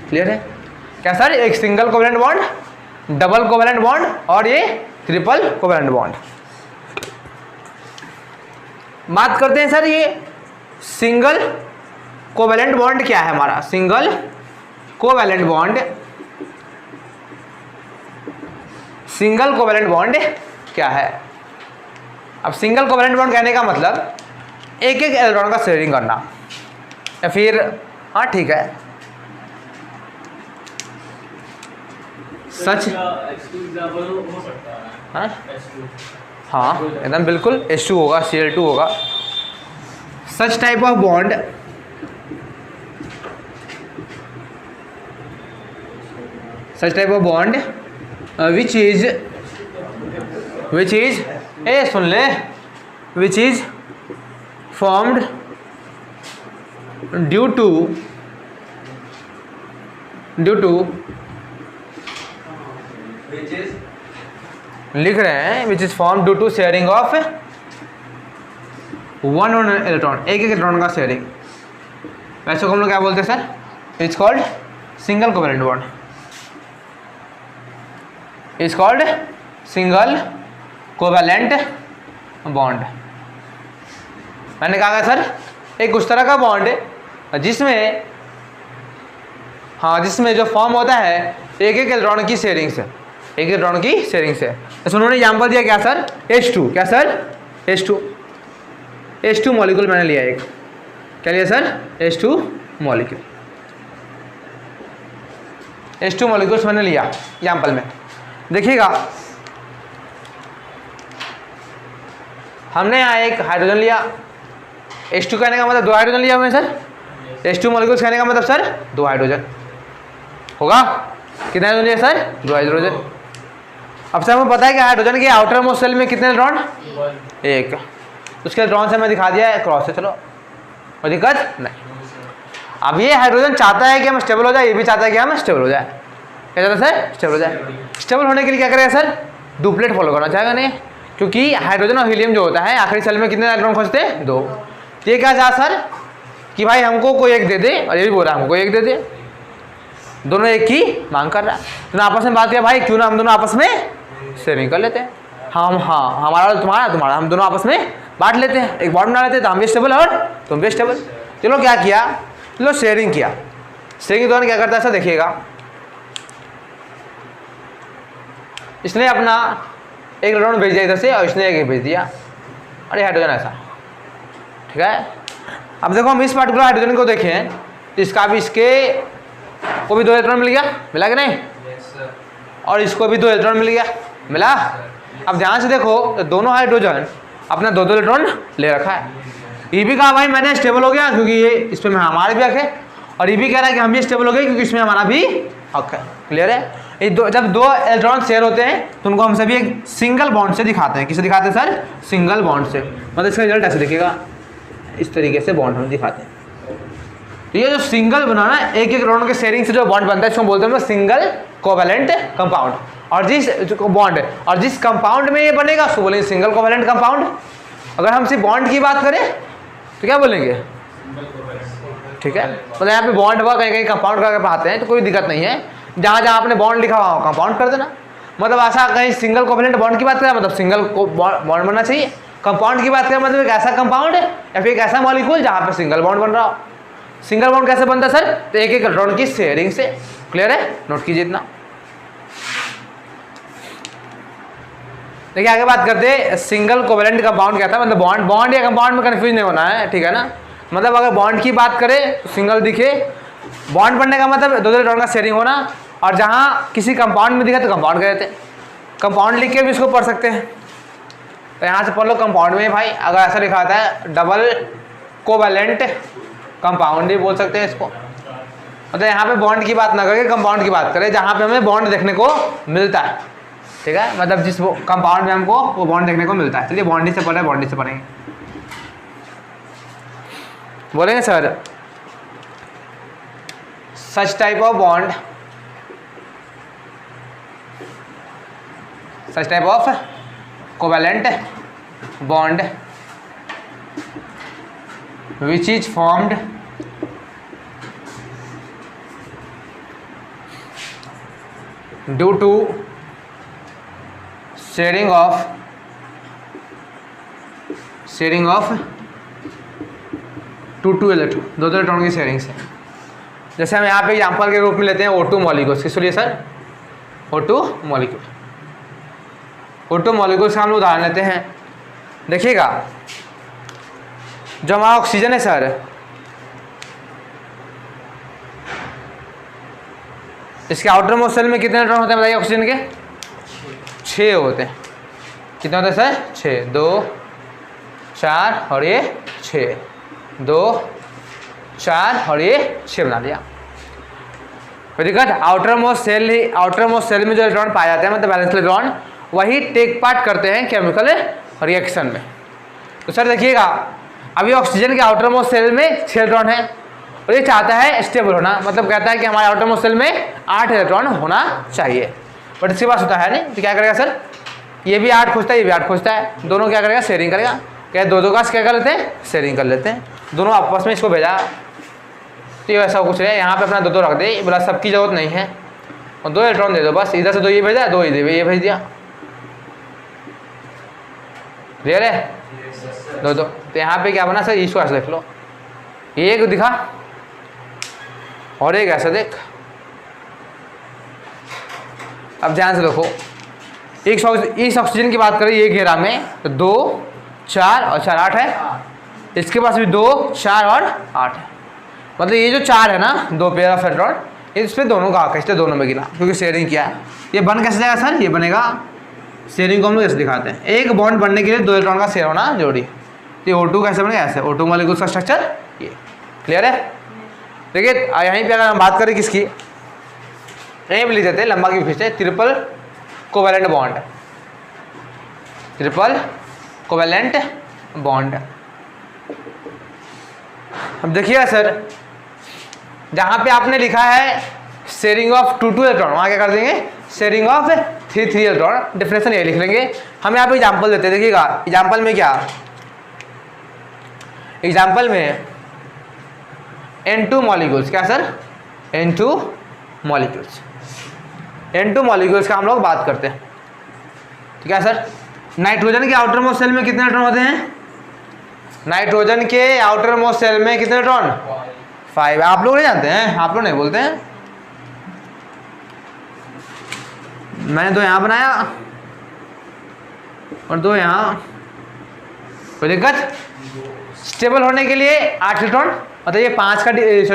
S1: क्लियर है? क्या सर? एक single covalent bond, double covalent bond और ये ट्रिपल कोवैलेंट बॉन्ड। बात करते हैं सर ये सिंगल कोवैलेंट बॉन्ड क्या है हमारा, single covalent bond, single covalent bond क्या है। अब सिंगल कोवैलेंट बॉन्ड कहने का मतलब एक एक इलेक्ट्रॉन का शेयरिंग करना, या फिर हाँ ठीक है सच
S2: एग्जाम्पल हो सकता है।
S1: हाँ
S2: H2
S1: हाँ एकदम बिल्कुल, H2 होगा, Cl2 होगा। सच type of bond such type of bond which is सुन ले, which is formed due to लिख रहे हैं which is formed due to sharing of one electron, एक इलेक्ट्रॉन का शेयरिंग। वैसे को हम लोग क्या बोलते हैं sir, it's called single covalent bond, is called single covalent bond. मैंने कहा सर एक उस तरह का बॉन्ड जिसमें जिसमें जो फॉर्म होता है एक एक इलेक्ट्रॉन की शेयरिंग से, एक इलेक्ट्रॉन की शेयरिंग से। तो उन्होंने एग्जाम्पल दिया क्या सर, H2, क्या सर H2 मॉलिक्यूल मैंने लिया एक, क्या लिया sir H2 molecule, H2 molecules मैंने लिया एग्जाम्पल में। देखिएगा हमने यहाँ एक हाइड्रोजन लिया, H2 कहने का मतलब 2 हाइड्रोजन लिया हमने सर, H2 मॉलिक्यूल्स कहने का मतलब सर 2 हाइड्रोजन होगा। कितने हाइड्रोजन लिया सर, 2 हाइड्रोजन। अब सर हमें पता है कि हाइड्रोजन के आउटर मोस्ट शेल में कितने इलेक्ट्रॉन, 1, उसके इलेक्ट्रॉन से मैं दिखा दिया है क्रॉस से, चलो कोई दिक्कत नहीं। अब ये हाइड्रोजन चाहता है कि हम स्टेबल हो जाए, ये भी चाहता है कि हम स्टेबल हो जाए, क्या चाहता है सर, स्टेबल हो जाए। स्टेबल होने के लिए क्या करेगा सर, डुप्लेट फॉलो करना चाहेगा नहीं, क्योंकि हाइड्रोजन और हीलियम जो होता है आखिरी सेल में कितने इलेक्ट्रॉन खोजते हैं, 2। ये क्या चाह सर कि भाई हमको कोई एक दे दे, और ये भी बोल रहा है हमको एक दे दे, दोनों एक की मांग कर रहा है। तो आपस में बात किया भाई क्यों ना हम दोनों आपस में शेयरिंग कर लेते हैं, हम हमारा तुम्हारा हम दोनों आपस में बांट लेते हैं, एक बॉन्ड बना लेते हैं, तो हम भी स्टेबल और तुम भी स्टेबल। चलो क्या किया, चलो शेयरिंग किया। शेयरिंग के दौरान क्या करता है सर, देखिएगा इसने अपना एक इलेक्ट्रॉन भेज दिया इधर से और इसने एक भेज दिया, अरे हाइड्रोजन ऐसा, ठीक है। अब देखो हम इस पार्टिकुलर हाइड्रोजन को देखें, इसका भी इसके को भी 2 इलेक्ट्रॉन मिल गया, मिला कि नहीं, और इसको भी 2 इलेक्ट्रॉन मिल गया, मिला। अब ध्यान से देखो तो दोनों हाइड्रोजन अपना 2 इलेक्ट्रॉन ले रखा है। ये भी कहा भाई मैंने स्टेबल हो गया क्योंकि ये इसमें हमारे भी हक है, और ये भी कह रहा है कि हम भी स्टेबल हो गए क्योंकि इसमें हमारा भी हक है। क्लियर है। ये जब 2 इलेक्ट्रॉन शेयर होते हैं तो उनको हम सभी एक सिंगल बॉन्ड से दिखाते हैं। किसे दिखाते हैं सर, सिंगल बॉन्ड से। मतलब इसका रिजल्ट ऐसे दिखेगा, इस तरीके से बॉन्ड हम दिखाते हैं। तो ये जो सिंगल बना ना, एक एक इलेक्ट्रॉन के शेयरिंग से जो बॉन्ड बनता है इसको बोलते हैं सिंगल कोवैलेंट कंपाउंड। और जिस बॉन्ड और जिस कंपाउंड में ये बनेगा उसको बोलेंगे सिंगल कोवैलेंट कंपाउंड। अगर हम सिर्फ बॉन्ड की बात करें तो क्या बोलेंगे, ठीक है। मतलब यहाँ पे बॉन्ड हुआ, कहीं कहीं कंपाउंड करके पढ़ाते हैं तो कोई दिक्कत नहीं है, जहाँ जहाँ आपने बॉन्ड लिखा हुआ कंपाउंड कर देना। मतलब ऐसा कहीं सिंगल कोवैलेंट बॉन्ड की बात करें मतलब सिंगल बॉन्ड बनना चाहिए, कंपाउंड की बात करें मतलब एक ऐसा कंपाउंड या फिर एक ऐसा मॉलिक्यूल जहाँ पे सिंगल बॉन्ड बन रहा हो। सिंगल बॉन्ड कैसे बनता है सर, तो एक एक इलेक्ट्रॉन की शेयरिंग से। क्लियर है, नोट कीजिए इतना। देखिए आगे बात करते हैं सिंगल कोवैलेंट कंपाउंड क्या था। मतलब बॉन्ड या कंपाउंड में कंफ्यूज नहीं होना है, ठीक है ना। मतलब अगर बॉन्ड की बात करें तो सिंगल दिखे, बॉन्ड बनने का मतलब 2 इलेक्ट्रॉन का शेयरिंग होना, और जहाँ किसी कंपाउंड में दिखा तो कंपाउंड कहते हैं। कंपाउंड लिख के भी इसको पढ़ सकते हैं, तो यहाँ से पढ़ लो कंपाउंड में भाई। अगर ऐसा लिखा आता है डबल कोवैलेंट कंपाउंड भी बोल सकते हैं इसको। मतलब यहाँ पे बॉन्ड की बात ना करके कंपाउंड की बात करें जहाँ पे हमें बॉन्ड देखने को मिलता है, ठीक है। मतलब जिस कंपाउंड में हमको वो बॉन्ड देखने को मिलता है। चलिए बॉन्डी से पढ़े, बॉन्डी से पढ़ेंगे। बोलेंगे sir such type of bond, such type of covalent bond which is formed due to sharing of 2 electron, दो इलेक्ट्रॉन की शेयरिंग से। जैसे हम यहाँ पे एग्जाम्पल के रूप में लेते हैं O2 मॉलिक्यूल्स। किस लिए sir? O2 molecule. O2 molecules का हम लोग उदाहरण लेते हैं। देखिएगा जो हमारा ऑक्सीजन है सर, इसके आउटर मोस्ट सेल में कितने इलेक्ट्रॉन होते हैं बताइए ऑक्सीजन के? 6 होते हैं। कितने होते हैं सर? 6, 2 4 और ये 6, 2 4 और ये 6 बना लिया। कोई दिक्कत? आउटर मोस्ट सेल में जो इलेक्ट्रॉन पाए जाते हैं मतलब बैलेंस इलेक्ट्रॉन, वही टेक पार्ट करते हैं केमिकल रिएक्शन में। तो सर देखिएगा अभी ऑक्सीजन के आउटर मोस्ट सेल में 6 इलेक्ट्रॉन है और ये चाहता है स्टेबल होना, मतलब कहता है कि हमारे आउटर मोस्ट सेल में 8 इलेक्ट्रॉन होना चाहिए, बट इसके पास होता है नहीं। तो क्या करेगा सर? ये भी 8 खोजता है, ये भी 8 खोजता है, दोनों क्या करेगा? शेयरिंग करेगा। क्या दो का क्या कर लेते हैं? शेयरिंग कर लेते हैं, दोनों आपस में इसको भेजा। तो ये ऐसा कुछ है, यहाँ पे अपना 2 रख दे, बोला सबकी जरूरत नहीं है और 2 इलेक्ट्रॉन दे दो बस। इधर से 2 ये भेजा, 2 इधर ये भेज दिया। क्लियर है? 2। तो यहाँ पे क्या बना सर? इसको ऐसा देख लो, एक दिखा और एक ऐसा देख। अब ध्यान से देखो, इस ऑक्सीजन की बात करें ये घेरा में तो 2 4 और 4 8 है, इसके पास भी 2 4 और 8 है। मतलब ये जो 4 है ना, 2 पेयर ऑफ इलेक्ट्रॉन, इस पे दोनं का आकर्षित है, दोनों में गिना क्योंकि शेयरिंग किया है। ये बन कैसे जाएगा सर? ये बनेगा, शेयरिंग को हम लोग ऐसे दिखाते हैं, एक बॉन्ड बनने के लिए 2 इलेक्ट्रॉन का शेयर होना जरूरी है। तो ये O2 कैसे बनेगा? ऐसे। O2 मॉलिक्यूल्स का स्ट्रक्चर ये। क्लियर है? देखिए यहीं पे अगर हम बात करें किसकी, यहीं पे लिख देते हैं, लंबा क्यों खींचते हैं? Triple covalent bond, triple covalent bond. अब देखिएगा सर, जहाँ पे आपने लिखा है शेयरिंग ऑफ 2 इलेक्ट्रॉन, वहाँ क्या कर देंगे? Sharing of 3 electron. डेफिनेशन ये लिख लेंगे। हम यहाँ पे एग्जाम्पल देते हैं। देखिएगा एग्जाम्पल में क्या, एग्जाम्पल में N2 मॉलिक्यूल्स, क्या sir? N2 molecules, N2 molecules का हम लोग बात करते हैं। ठीक है सर? नाइट्रोजन के आउटर मोस्ट सेल में कितने इलेक्ट्रॉन होते हैं? नाइट्रोजन के आउटर मोस्ट सेल में कितने इलेक्ट्रॉन? 5। आप लोग नहीं जानते हैं, आप लोग नहीं बोलते हैं। मैंने 2 यहाँ बनाया और 2 यहाँ। कोई दिक्कत? स्टेबल होने के लिए 8 इलेक्ट्रॉन, मतलब ये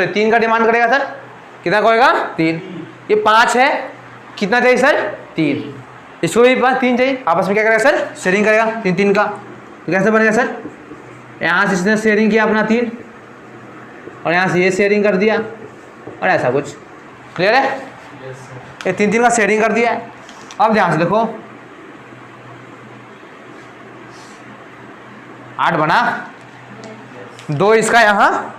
S1: 3 का डिमांड करेगा सर। कितना कहेगा? 3। ये 5 है, कितना चाहिए सर? 3। इसको भी 3 चाहिए, आपस में क्या करेगा सर? शेयरिंग करेगा 3 का। तो कैसे बनेगा सर? यहाँ से इसने शेयरिंग किया अपना 3 और यहाँ से ये शेयरिंग कर दिया और ऐसा कुछ। क्लियर है? ये 3 का शेयरिंग कर दिया है। अब ध्यान से देखो, 8 बना, 2 इसका यहाँ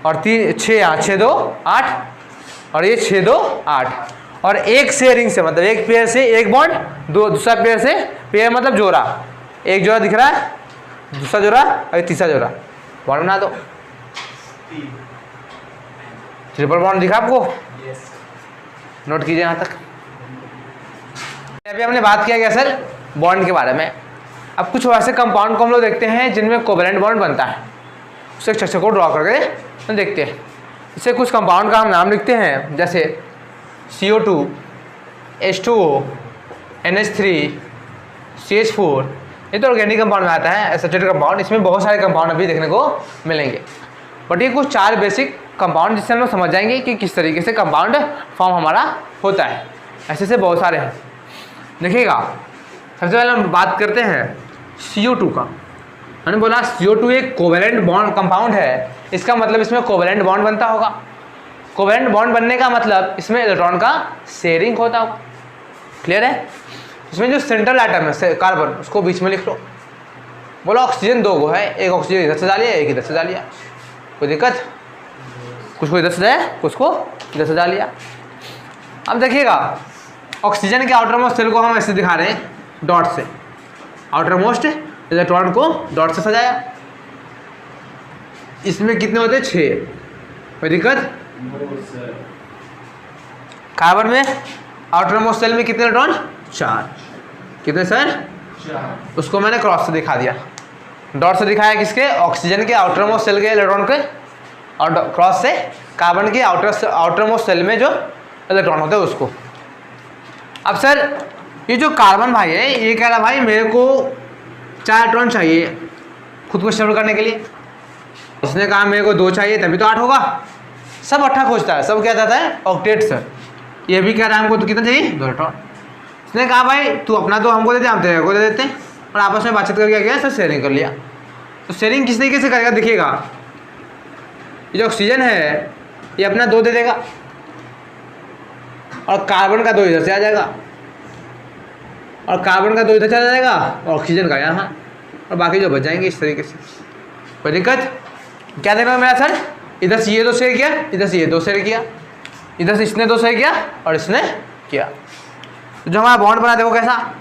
S1: और 6 यहाँ, 6 2 8 और ये 6 2 8 और एक शेयरिंग से मतलब एक पेयर से एक बॉन्ड, दूसरा पेयर से, पेयर मतलब जोड़ा, एक जोड़ा दिख रहा है, दूसरा जोड़ा और तीसरा जोड़ा, बॉन्ड बना दो। ट्रिपल बॉन्ड दिखा आपको? नोट कीजिए यहाँ तक। अभी हमने बात किया गया सर बॉन्ड के बारे में। अब कुछ ऐसे कंपाउंड को हम लोग देखते हैं जिनमें कोवैलेंट बॉन्ड बनता है, उसके स्ट्रक्चर को ड्रॉ करके तो देखते हैं। इससे कुछ कंपाउंड का हम नाम लिखते हैं, जैसे CO2, H2O, NH3, CH4। ये तो ऑर्गेनिक कंपाउंड में आता है, एसोसिएटेड कंपाउंड। इसमें बहुत सारे कंपाउंड अभी देखने को मिलेंगे, बट ये कुछ 4 बेसिक कंपाउंड जिससे हम लोग समझ जाएंगे कि किस तरीके से कंपाउंड फॉर्म हमारा होता है। ऐसे बहुत सारे हैं। देखिएगा सबसे पहले हम बात करते हैं CO2 का। मैंने बोला CO2 एक कोवैलेंट बॉन्ड कंपाउंड है, इसका मतलब इसमें कोवैलेंट बॉन्ड बनता होगा। कोवैलेंट बॉन्ड बनने का मतलब इसमें इलेक्ट्रॉन का शेयरिंग होता होगा। क्लियर है? इसमें जो सेंट्रल एटम है कार्बन, उसको बीच में लिख लो। बोला ऑक्सीजन 2 गो है, एक ऑक्सीजन इधर से डालिए, एक इधर से डालिए। कोई दिक्कत? कुछ को इधर से जाए, कुछ को इधर से डालिए। अब देखिएगा ऑक्सीजन के आउटर मोस्ट सेल को हम ऐसे दिखा रहे हैं डॉट से, outer most electron co dot से सजाया। इसमें कितने होते हैं? 6। कोई दिक्कत? कार्बन में आउटर मोस्ट सेल में कितने इलेक्ट्रॉन? 4। कितने सर? 4। उसको मैंने क्रॉस से दिखा दिया, डॉट से दिखाया किसके? ऑक्सीजन के आउटर मोस्ट सेल के इलेक्ट्रॉन के और क्रॉस से कार्बन के आउटर मोस्ट सेल में जो इलेक्ट्रॉन होते हैं उसको। अब सर ये जो कार्बन भाई है ये कह रहा भाई मेरे को 4 इलेक्ट्रॉन चाहिए खुद को स्टेबल करने के लिए। इसने कहा मेरे को 2 चाहिए तभी तो 8 होगा। सब 8 खोजता है, सब क्या चाहता है ऑक्टेट सर। ये भी कह रहा है हमको तो कितना चाहिए 2 इलेक्ट्रॉन। इसने कहा भाई तू अपना तो हमको देते हम तेरे को दे देते हैं, और आपस में बातचीत करके क्या किया सर शेयरिंग कर लिया। तो शेयरिंग किस तरीके से करेगा देखिएगा, ये जो ऑक्सीजन है ये अपना 2 दे देगा और कार्बन का 2 इधर से आ जाएगा, और कार्बन का 2 इधर चला जाएगा और ऑक्सीजन का यहाँ, और बाकी जो बच जाएंगे इस तरीके से। कोई दिक्कत क्या देखना मेरा सर, इधर से ये 2 शेयर किया, इधर से ये 2 शेयर किया, इधर से इसने 2 शेयर किया और इसने किया। तो जो हमारा बॉन्ड बना देखो कैसा,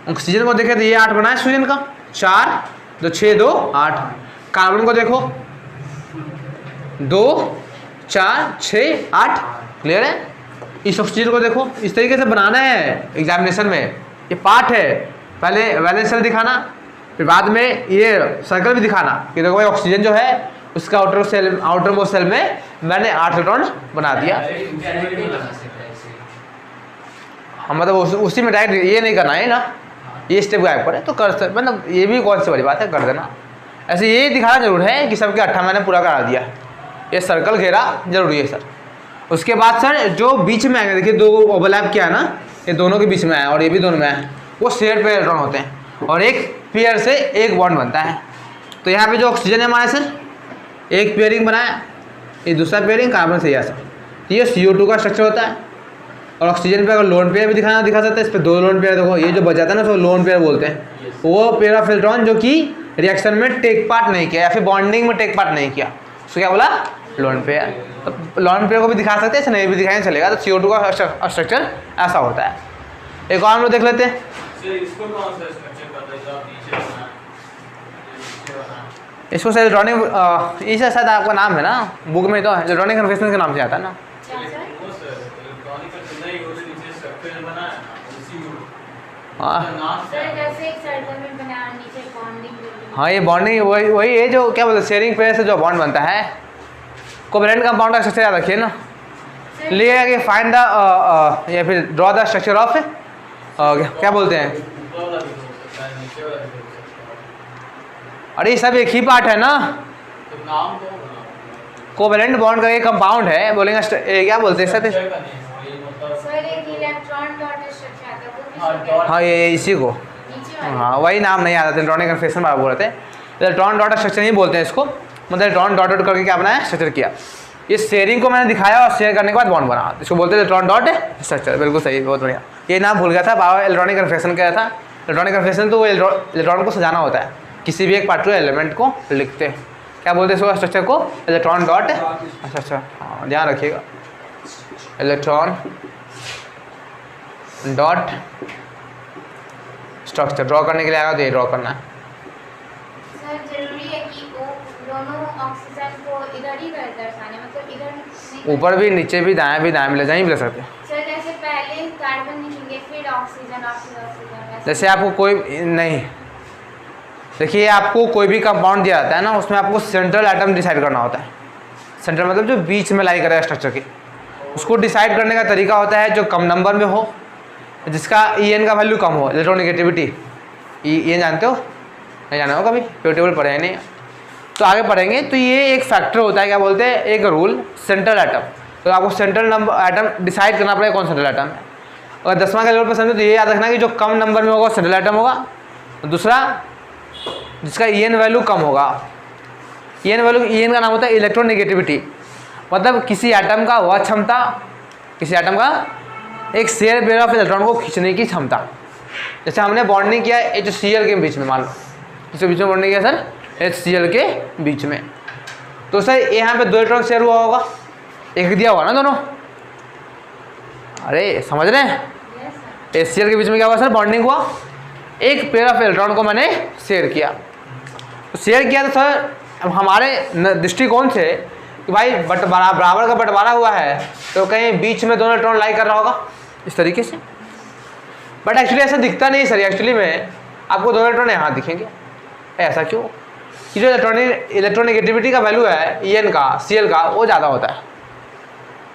S1: ऑक्सीजन को देखे तो ये 8 बना है ऑक्सीजन का, 4 2 6 2 8। कार्बन को देखो 2 4 6 8, क्लियर है। इस ऑक्सीजन को देखो इस तरीके से बनाना है एग्जामिनेशन में, ये पार्ट है। पहले वैलेंस शेल दिखाना, फिर बाद में ये सर्कल भी दिखाना कि देखो भाई ऑक्सीजन जो है उसका आउटर मोस्ट सेल में मैंने 8 इलेक्ट्रॉन बना दिया। हम मतलब उसी में डायरेक्ट ये नहीं करना है ना, ये स्टेप गायब करे तो कर सकते, मतलब ये भी कौन सी बड़ी बात है, कर देना। ऐसे ये दिखाना जरूर है कि सबके 8 मैंने पूरा करा दिया, ये सर्कल घेरा जरूरी है सर। उसके बाद सर जो बीच में आएंगे, देखिए 2 ओवरलैप किया है ना, ये दोनों के बीच में आया और ये भी दोनों में आया, वो शेयर पेयर इलेक्ट्रॉन होते हैं और एक पेयर से एक बॉन्ड बनता है। तो यहाँ पे जो ऑक्सीजन है हमारे सर एक पेयरिंग बनाया, ये दूसरा पेयरिंग कार्बन से ऐसा, ये CO2 का स्ट्रक्चर होता है। और ऑक्सीजन पे अगर लोन पेयर भी दिखा सकते हैं, इस पर 2 लोन पेयर देखो, ये जो बच जाता है ना उसको लोन पेयर बोलते हैं। वो पेयर ऑफ इलेक्ट्रॉन जो कि रिएक्शन में टेक पार्ट नहीं किया या फिर बॉन्डिंग में टेक पार्ट नहीं किया, उसको क्या बोला लोन पेयर। तो लोन पेयर को भी दिखा सकते हैं, ऐसे नहीं भी दिखाएं चलेगा। तो CO2 का स्ट्रक्चर ऐसा होता है। एक और हम लोग देख लेते हैं, इसको शायद इलेक्ट्रॉनिक, इसे शायद आपका नाम है ना बुक में, तो इलेक्ट्रॉनिक कन्फेक्शन के नाम से आता है ना। हाँ ये बॉन्डिंग वही है जो क्या बोलते हैं शेयरिंग पेयर से जो बॉन्ड बनता है। कोवेलेंट कंपाउंड का स्ट्रक्चर याद रखिए ना, लिएगा कि फाइंड द या फिर ड्रॉ द स्ट्रक्चर ऑफ क्या बोलते हैं, अरे सब एक ही पार्ट है ना। कोवेलेंट बॉन्ड का एक कंपाउंड है, बोलेंगे क्या बोलते हैं सर, हाँ ये इसी को, हाँ वही नाम नहीं आता, इलेक्ट्रॉनिक कन्फेक्शन बार बोल रहे थे। इलेक्ट्रॉन डॉट स्ट्रक्चर नहीं बोलते हैं इसको, मतलब इलेक्ट्रॉन डॉट डॉट करके क्या बनाया स्ट्रक्चर किया। ये शेयरिंग को मैंने दिखाया और शेयर करने के बाद बॉन्ड बना, इसको बोलते हैं इलेक्ट्रॉन डॉट स्ट्रक्चर। बिल्कुल सही, बहुत बढ़िया। ये नाम भूल गया था, बाबा इलेक्ट्रॉनिक कन्फेक्शन क्या था। इलेक्ट्रॉनिक कन्फेक्शन तो वो इलेक्ट्रॉन को सजाना होता है, किसी भी एक पार्टिकुलर एलिमेंट को लिखते हैं, क्या बोलते हैं इसको स्ट्रक्चर को इलेक्ट्रॉन डॉट। अच्छा हाँ ध्यान रखिएगा, इलेक्ट्रॉन डॉट स्ट्रक्चर ड्रॉ करने के लिए आएगा तो ये ड्रॉ करना है।
S3: सर जरूरी है कि वो दोनों ऑक्सीजन को इधर ही दर्शाने, मतलब इधर
S1: ऊपर भी नीचे भी दाएं भी ले जाएं भी ले सकते हैं।
S3: सर जैसे पहले कार्बन लिखेंगे फिर ऑक्सीजन,
S1: जैसे आपको कोई नहीं, देखिए आपको कोई भी कंपाउंड दिया जाता है ना, उसमें आपको सेंट्रल एटम डिसाइड करना होता है। सेंट्रल मतलब जो बीच में लाई करेगा स्ट्रक्चर के, उसको डिसाइड करने का तरीका होता है जो कम नंबर में हो, जिसका En का वैल्यू कम हो, इलेक्ट्रोनेगेटिविटी। En जानते हो, नहीं जाना हो कभी, टेबल पढ़े नहीं तो आगे पढ़ेंगे। तो ये एक फैक्टर होता है, क्या बोलते हैं, एक रूल सेंट्रल एटम। तो आपको सेंट्रल नंबर एटम डिसाइड करना पड़ेगा कौन सेंट्रल एटम है। अगर 10वां के लेवल पर समझो तो ये याद रखना कि जो कम नंबर में होगा सेंट्रल एटम होगा, दूसरा जिसका En वैल्यू कम होगा। En का नाम होता है इलेक्ट्रोनेगेटिविटी, मतलब किसी एटम का वह क्षमता, किसी एटम का एक शेयर पेयर ऑफ इलेक्ट्रॉन को खींचने की क्षमता। जैसे हमने बॉन्डिंग किया HCl के बीच में, मान लो इसके बीच में बॉन्डिंग किया सर HCl के बीच में, तो सर यहाँ पे 2 इलेक्ट्रॉन शेयर हुआ होगा, एक दिया हुआ ना दोनों, अरे समझ रहे हैं। HCl के बीच में क्या हुआ सर बॉन्डिंग हुआ, एक पेयर ऑफ इलेक्ट्रॉन को मैंने शेयर किया। तो शेयर किया तो सर हमारे दृष्टिकोण से कि भाई बराबर का बंटवारा हुआ है तो कहीं बीच में दोनों इलेक्ट्रॉन लाई कर रहा होगा इस तरीके से, बट एक्चुअली ऐसा दिखता नहीं सर। एक्चुअली में आपको 2 इलेक्ट्रॉन यहाँ दिखेंगे, ऐसा क्यों, कि जो इलेक्ट्रोनेगेटिविटी का वैल्यू है En का Cl का वो ज़्यादा होता है,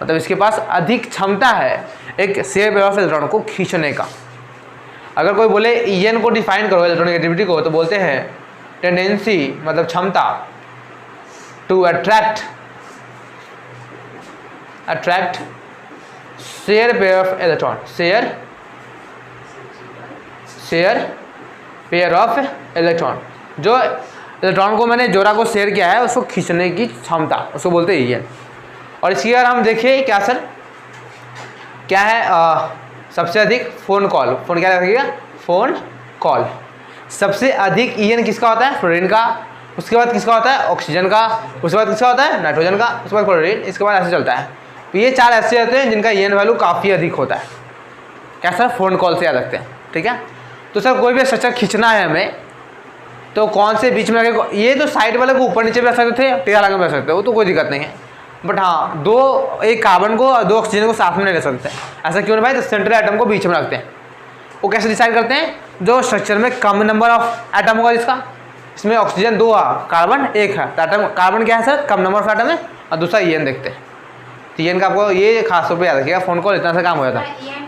S1: मतलब इसके पास अधिक क्षमता है एक शेयर पेयर ऑफ इलेक्ट्रॉन को खींचने का। अगर कोई बोले En को डिफाइन करो इलेक्ट्रोनेगेटिविटी को, तो बोलते हैं टेंडेंसी मतलब क्षमता to attract share pair of electron, share pair of electron, जो इलेक्ट्रॉन को मैंने जोड़ा को शेयर किया है उसको खींचने की क्षमता, उसको बोलते हैं En। और इसकी अगर हम देखें क्या सर, क्या है सबसे अधिक फोन कॉल, फोन क्या रखिएगा, फोन कॉल। सबसे अधिक En किसका होता है, फ्लोरीन का, उसके बाद किसका होता है, ऑक्सीजन का, उसके बाद किसका होता है, नाइट्रोजन का, उसके बाद क्लोरीन, इसके बाद ऐसे चलता है। तो ये 4 ऐसे होते हैं जिनका En वैल्यू काफ़ी अधिक होता है। क्या सर, फोन कॉल से याद रखते हैं, ठीक है। तो सर कोई भी स्ट्रक्चर खींचना है हमें, तो कौन से बीच में रखे, ये तो साइड वाले को ऊपर नीचे भी रख सकते थे, टेढ़ा लगा भी रख सकते हो, तो कोई दिक्कत नहीं है। बट हाँ, एक कार्बन को और 2 ऑक्सीजन को साथ में नहीं रख सकते। ऐसा क्यों नहीं भाई, तो सेंट्रल एटम को बीच में रखते हैं। वो कैसे डिसाइड करते हैं, जो स्ट्रक्चर में कम नंबर ऑफ एटम होगा जिसका, इसमें ऑक्सीजन 2 है, कार्बन 1 है, तो एटम कार्बन क्या है sir, come number of atom है, और दूसरा En देखते हैं। तो En का आपको ये खास तौर पर याद रखिएगा, फोन कॉल इतना सा काम हो जाता है।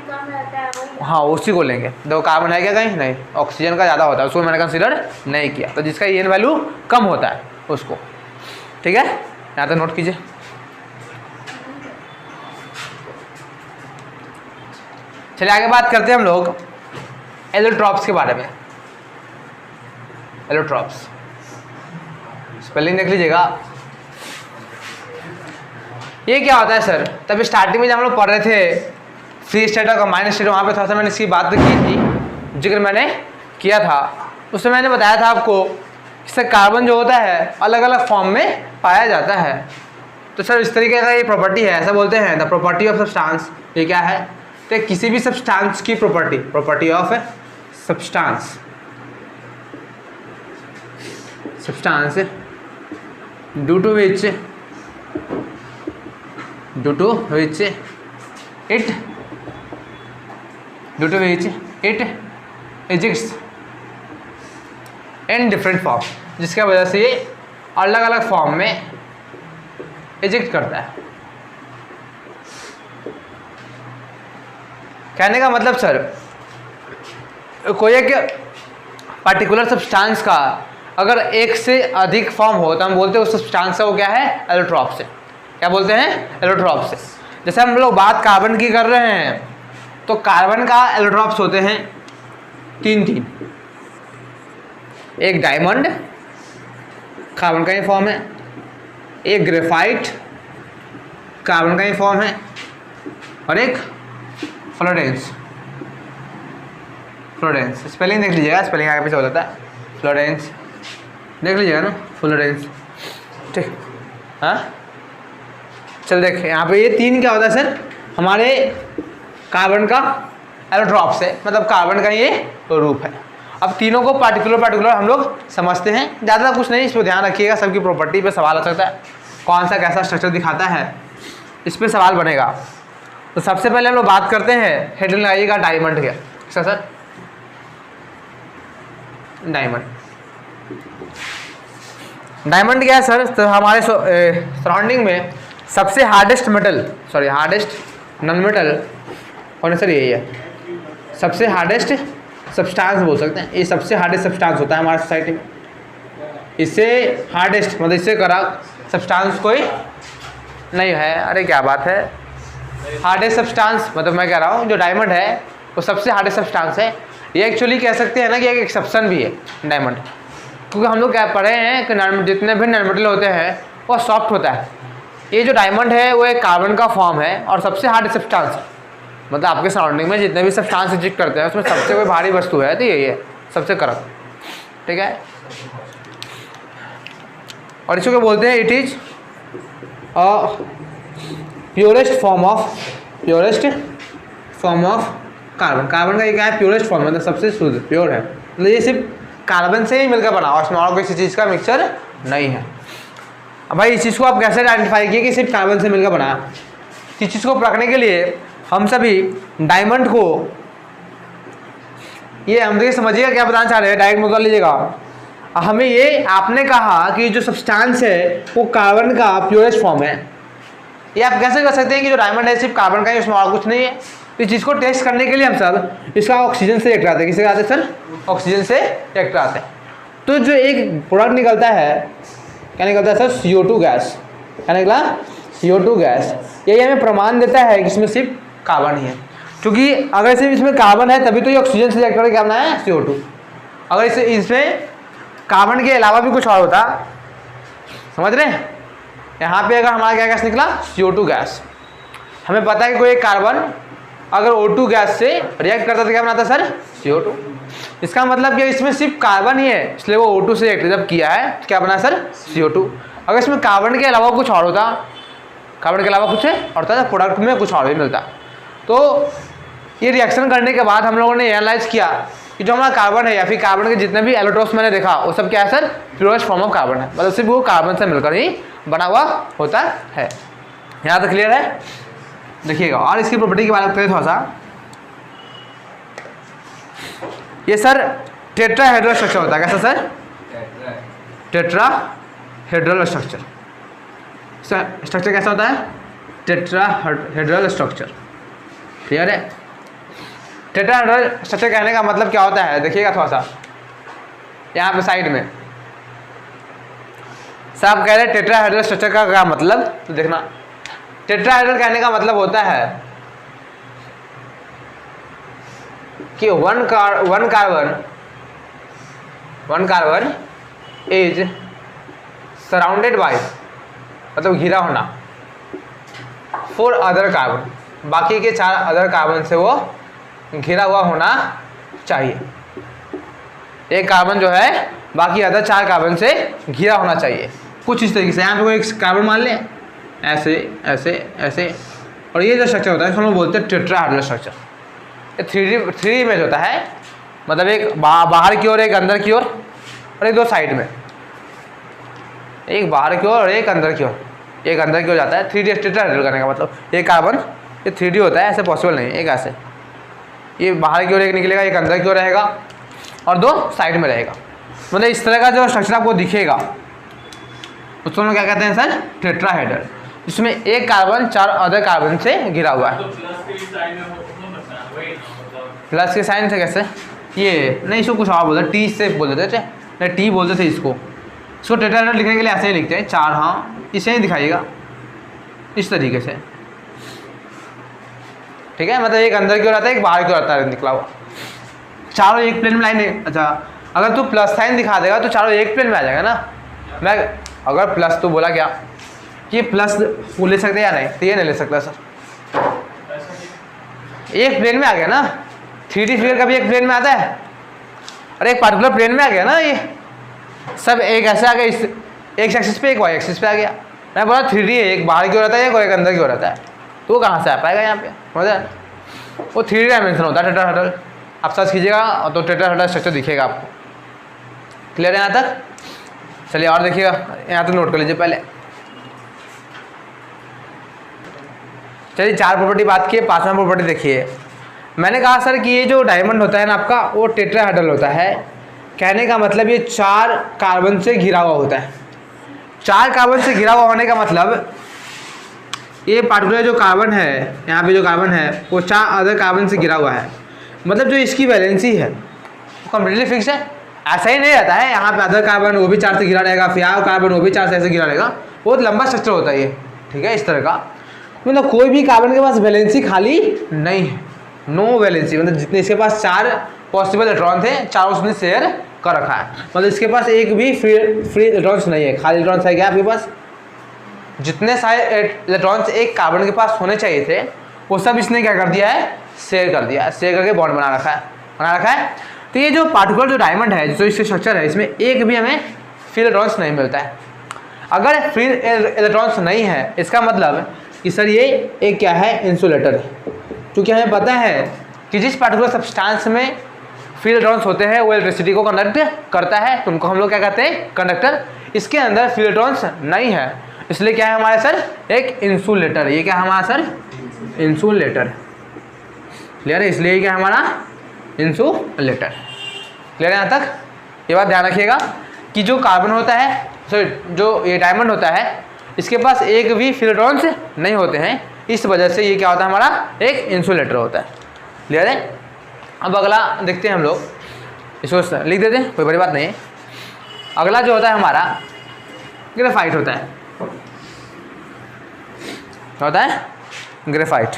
S1: हाँ, उसी को लेंगे। देखो कार्बन है क्या कहीं, नहीं, ऑक्सीजन का ज़्यादा होता है, उसको मैंने कंसीडर नहीं किया, तो जिसका En वैल्यू कम होता है उसको, ठीक है, यहाँ तक नोट कीजिए। चलिए आगे बात करते हैं हम लोग एलोट्रॉप्स के बारे में। एलोट्रॉप्स स्पेलिंग देख लीजिएगा। ये क्या होता है सर, तब स्टार्टिंग में जब हम लोग पढ़ रहे थे फ्री स्टेट और कंबाइंड स्टेट, वहाँ पे थोड़ा सा मैंने इसकी बात की थी, जिक्र मैंने किया था। उसमें मैंने बताया था आपको कि कार्बन जो होता है अलग अलग फॉर्म में पाया जाता है। तो सर इस तरीके का ये प्रॉपर्टी है, ऐसा बोलते हैं द प्रॉपर्टी ऑफ सब्सटेंस। ये क्या है, तो किसी भी सब्सटेंस की property of substance due to which it exists in different form, जिसके वजह से ये अलग अलग फॉर्म में एग्जिस्ट करता है। कहने का मतलब सर, कोई एक पर्टिकुलर सब्सटेंस का अगर एक से अधिक फॉर्म हो तो हम बोलते हैं उस सब्सटेंस का वो क्या है, एलोट्रॉप से। क्या बोलते हैं, एलोट्रॉप से। जैसे हम लोग बात कार्बन की कर रहे हैं, तो कार्बन का एलोट्रॉप्स होते हैं 3। एक डायमंड, कार्बन का ही फॉर्म है, एक ग्रेफाइट, कार्बन का ही फॉर्म है, और एक फ्लोरेंस। स्पेलिंग देख लीजिएगा, स्पेलिंग आगे पीछे हो जाता है, फ्लोरेंस देख लीजिएगा ना, फ्लोरेंस, ठीक। हाँ, चल देखें यहाँ पे ये 3 क्या होता है सर, हमारे कार्बन का एलोट्रॉप्स है, मतलब कार्बन का ये रूप है। अब तीनों को पार्टिकुलर हम लोग समझते हैं, ज़्यादा कुछ नहीं, इस पर ध्यान रखिएगा, सबकी प्रॉपर्टी पे सवाल आ सकता है, कौन सा कैसा स्ट्रक्चर दिखाता है, इस पर सवाल बनेगा। तो सबसे पहले हम लोग बात करते हैं, हेडलाइन लगाइएगा डायमंड के। सर डायमंड क्या है सर, तो हमारे सराउंडिंग में सबसे हार्डेस्ट नॉन मेटल कौन सर, यही है, सबसे हार्डेस्ट सब्सटेंस बोल सकते हैं। ये सबसे हार्डेस्ट सब्सटेंस होता है हमारी सोसाइटी में। इससे हार्डेस्ट मतलब इससे कड़ा सब्सटेंस कोई नहीं है। अरे क्या बात है, हार्डेस्ट सब्सटेंस मतलब मैं कह रहा हूँ जो डायमंड है वो सबसे हार्डेस्ट सब्सटेंस है। ये एक्चुअली कह सकते हैं ना कि एक एक्सेप्शन भी है डायमंड, क्योंकि हम लोग क्या पढ़े हैं कि जितने भी नॉन मेटल होते हैं वो सॉफ्ट होता है। ये जो डायमंड है वो एक कार्बन का फॉर्म है और सबसे हार्ड सब्सटेंस है। मतलब आपके सराउंडिंग में जितने भी सब्सटेंस एग्जिस्ट करते हैं उसमें सबसे कोई भारी वस्तु है तो यही है, सबसे कड़क, ठीक है। और इसको क्या बोलते हैं, it is purest form of carbon. Carbon का ये क्या है, प्योरेस्ट फॉर्म, मतलब सबसे शुद्ध, प्योर है, मतलब ये सिर्फ कार्बन से ही मिलकर बना और इसमें और किसी चीज़ का मिक्सचर नहीं है। अब भाई इस चीज़ को आप कैसे आइडेंटिफाई किए कि सिर्फ कार्बन से मिलकर बना। इस चीज़ को परखने के लिए हम सभी डायमंड को, ये हम देखिए समझिएगा क्या बताना चाह रहे हैं, डायरेक्ट मुद्दा लीजिएगा। हमें ये आपने कहा कि जो सब्सटेंस है वो कार्बन का प्योरेस्ट फॉर्म है। ये आप कैसे कर सकते हैं कि जो डायमंड है सिर्फ कार्बन का ही, उसमें और कुछ नहीं है। तो इस चीज़ को टेस्ट करने के लिए हम सब इसका ऑक्सीजन से रिएक्ट आते हैं। किससे आते हैं सर? ऑक्सीजन से रिएक्ट आते हैं। तो जो एक प्रोडक्ट निकलता है, क्या निकलता है सर? CO2 gas. क्या निकला? CO2 gas. यही हमें प्रमाण देता है कि इसमें सिर्फ कार्बन ही है, क्योंकि अगर सिर्फ इसमें कार्बन है तभी तो ये ऑक्सीजन से रिएक्ट करके क्या बना है? CO2। अगर इसमें कार्बन के अलावा भी कुछ और होता, समझ रहे हैं? यहाँ पे अगर हमारा क्या गैस निकला? CO2 gas. हमें पता है कि कोई कार्बन अगर O2 गैस से रिएक्ट करता तो क्या बनाता सर? CO2। इसका मतलब कि इसमें सिर्फ कार्बन ही है, इसलिए वो O2 से रिएक्ट जब किया है क्या बना सर? CO2। अगर इसमें कार्बन के अलावा कुछ और होता, कार्बन के अलावा कुछ और होता तो प्रोडक्ट में कुछ और भी मिलता। तो ये रिएक्शन करने के बाद हम लोगों ने एनालाइज किया कि जो हमारा कार्बन है या फिर कार्बन के जितने भी एलोट्रोप्स मैंने देखा वो सब क्या है sir? Purest form of carbon है, मतलब सिर्फ वो कार्बन से मिलकर ही बना हुआ होता है। यहाँ तक क्लियर है? देखिएगा और इसकी प्रॉपर्टी की बात करें थोड़ा सा। ये सर टेट्राहेड्रल स्ट्रक्चर होता है। कैसा सर? Tetrahedral structure. स्ट्रक्चर कैसा होता है? Tetrahedral structure. क्लियर है? टेट्राहेड्रल स्ट्रक्चर कहने का मतलब क्या होता है? देखिएगा थोड़ा सा यहाँ पे साइड में सब कह रहे हैं टेट्राहेड्रल स्ट्रक्चर का क्या मतलब, तो देखना टेट्राहेड्रल कहने का मतलब होता है कि one carbon is surrounded by, मतलब घिरा होना, 4 अदर कार्बन, बाकी के 4 अदर कार्बन से वो घिरा हुआ होना चाहिए। एक कार्बन जो है बाकी अदर 4 कार्बन से घिरा होना चाहिए कुछ इस तरीके से। यहाँ पे कोई एक कार्बन मान लें, ऐसे ऐसे ऐसे, और ये जो स्ट्रक्चर होता है इसको हम लोग बोलते हैं टेट्राहेड्रल स्ट्रक्चर। ये 3D इमेज होता है, मतलब एक बाहर की ओर, एक अंदर की ओर, और एक दो साइड में, एक बाहर की ओर और एक अंदर की ओर, एक अंदर की ओर जाता है। 3D टेट्राहेड्रल करने का मतलब ये कार्बन ये 3D होता है, ऐसे पॉसिबल नहीं है। एक ऐसे ये बाहर की ओर एक निकलेगा, एक अंदर की ओर रहेगा और 2 साइड में रहेगा, मतलब इस तरह का जो स्ट्रक्चर आपको दिखेगा उसको हम क्या कहते हैं सर? टेट्राहेड्रल। इसमें एक कार्बन 4 अदर कार्बन से घिरा हुआ है। प्लस के साइन से कैसे? ये नहीं, इसको कुछ और बोलते टी से बोल देते थे, नहीं टी बोलते थे इसको टेट्राहेड्रल लिखने के लिए ऐसे ही लिखते हैं 4। हाँ, इसे ही दिखाइएगा इस तरीके से, ठीक है? मतलब एक अंदर की ओर आता है, एक बाहर की ओर आता है निकला हुआ, चारों एक प्लेन में लाइन है। अच्छा, अगर तू प्लस साइन दिखा देगा तो चारों एक प्लेन में आ जाएगा ना। मैं अगर प्लस तो बोला क्या कि प्लस वो ले सकते या नहीं, तो ये नहीं ले सकता सर, एक प्लेन में आ गया ना। 3D फिगर कभी एक प्लेन में आता है? अरे एक पार्टिकुलर प्लेन में आ गया ना, ये सब एक ऐसे आ गया, इस एक एक्सिस पे एक वाई एक्सिस पे आ गया। मैं बोला 3D है, एक बाहर की ओर आता है, एक अंदर की ओर आता है, तो वो कहाँ से आ पाएगा यहाँ पे? मजा, वो 3D डायमेंशन होता है टेट्राहेड्रल। आप सर्च कीजिएगा तो टेट्राहेड्रल स्ट्रक्चर दिखेगा आपको। क्लियर है यहाँ तक? चलिए और देखिएगा, यहाँ तक नोट कर लीजिए पहले। चलिए 4 प्रॉपर्टी बात की, 5वां प्रॉपर्टी देखिए। मैंने कहा सर कि ये जो डायमंड होता है ना आपका, वो टेट्राहेड्रल होता है। कहने का मतलब ये 4 कार्बन से घिरा हुआ होता है। 4 कार्बन से घिरा हुआ होने का मतलब ये पार्टिकुलर जो कार्बन है, यहाँ पे जो कार्बन है वो 4 अदर कार्बन से घिरा हुआ है। मतलब जो इसकी वैलेंसी है वो कम्प्लीटली फिक्स है, ऐसा ही नहीं रहता है। यहाँ पे अदर कार्बन वो भी 4 से घिरा रहेगा, फिर यहाँ कार्बन वो भी 4 से ऐसे घिरा रहेगा। बहुत लंबा स्ट्रक्चर होता है ये, ठीक है? इस तरह का, मतलब कोई भी कार्बन के पास वैलेंसी खाली नहीं है, नो वैलेंसी। मतलब जितने इसके पास 4 पॉसिबल इलेक्ट्रॉन थे, 4 उसने शेयर कर रखा है। मतलब इसके पास एक भी फ्री इलेक्ट्रॉन्स नहीं है, खाली इलेक्ट्रॉन्स है क्या आपके पास? जितने सारे इलेक्ट्रॉन्स एक कार्बन के पास होने चाहिए थे वो सब इसने क्या कर दिया है? शेयर कर दिया है, शेयर करके बॉन्ड बना रखा है। तो ये जो पार्टिकुलर जो डायमंड है, जो इसके स्ट्रक्चर है, इसमें एक भी हमें फ्री इलेक्ट्रॉन्स नहीं मिलता है। अगर फ्री इलेक्ट्रॉन्स नहीं है इसका मतलब कि सर ये एक क्या है? इंसुलेटर है। क्योंकि हमें पता है कि जिस पार्टिकुलर सब्सटेंस में फ्री इलेक्ट्रॉन्स होते हैं वो इलेक्ट्रिसिटी को कंडक्ट करता है, तो उनको हम लोग क्या कहते हैं? कंडक्टर। इसके अंदर फ्री इलेक्ट्रॉन्स नहीं है, इसलिए क्या है हमारे सर? एक इंसुलेटर। ये क्या है हमारा सर? इंसुलेटर। क्लियर है? इसलिए क्या है हमारा? इंसुलेटर। क्लियर है यहाँ तक? ये बात ध्यान रखिएगा कि जो कार्बन होता है, सॉरी जो ये डायमंड होता है, इसके पास एक भी फ्री इलेक्ट्रॉन्स नहीं होते हैं। इस वजह से ये क्या होता है, हमारा एक इंसुलेटर होता है। क्लियर है। अब अगला देखते हैं हम लोग, इसको लिख देते हैं, कोई बड़ी बात नहीं है। अगला जो होता है हमारा ग्रेफाइट होता है। क्या होता है? ग्रेफाइट।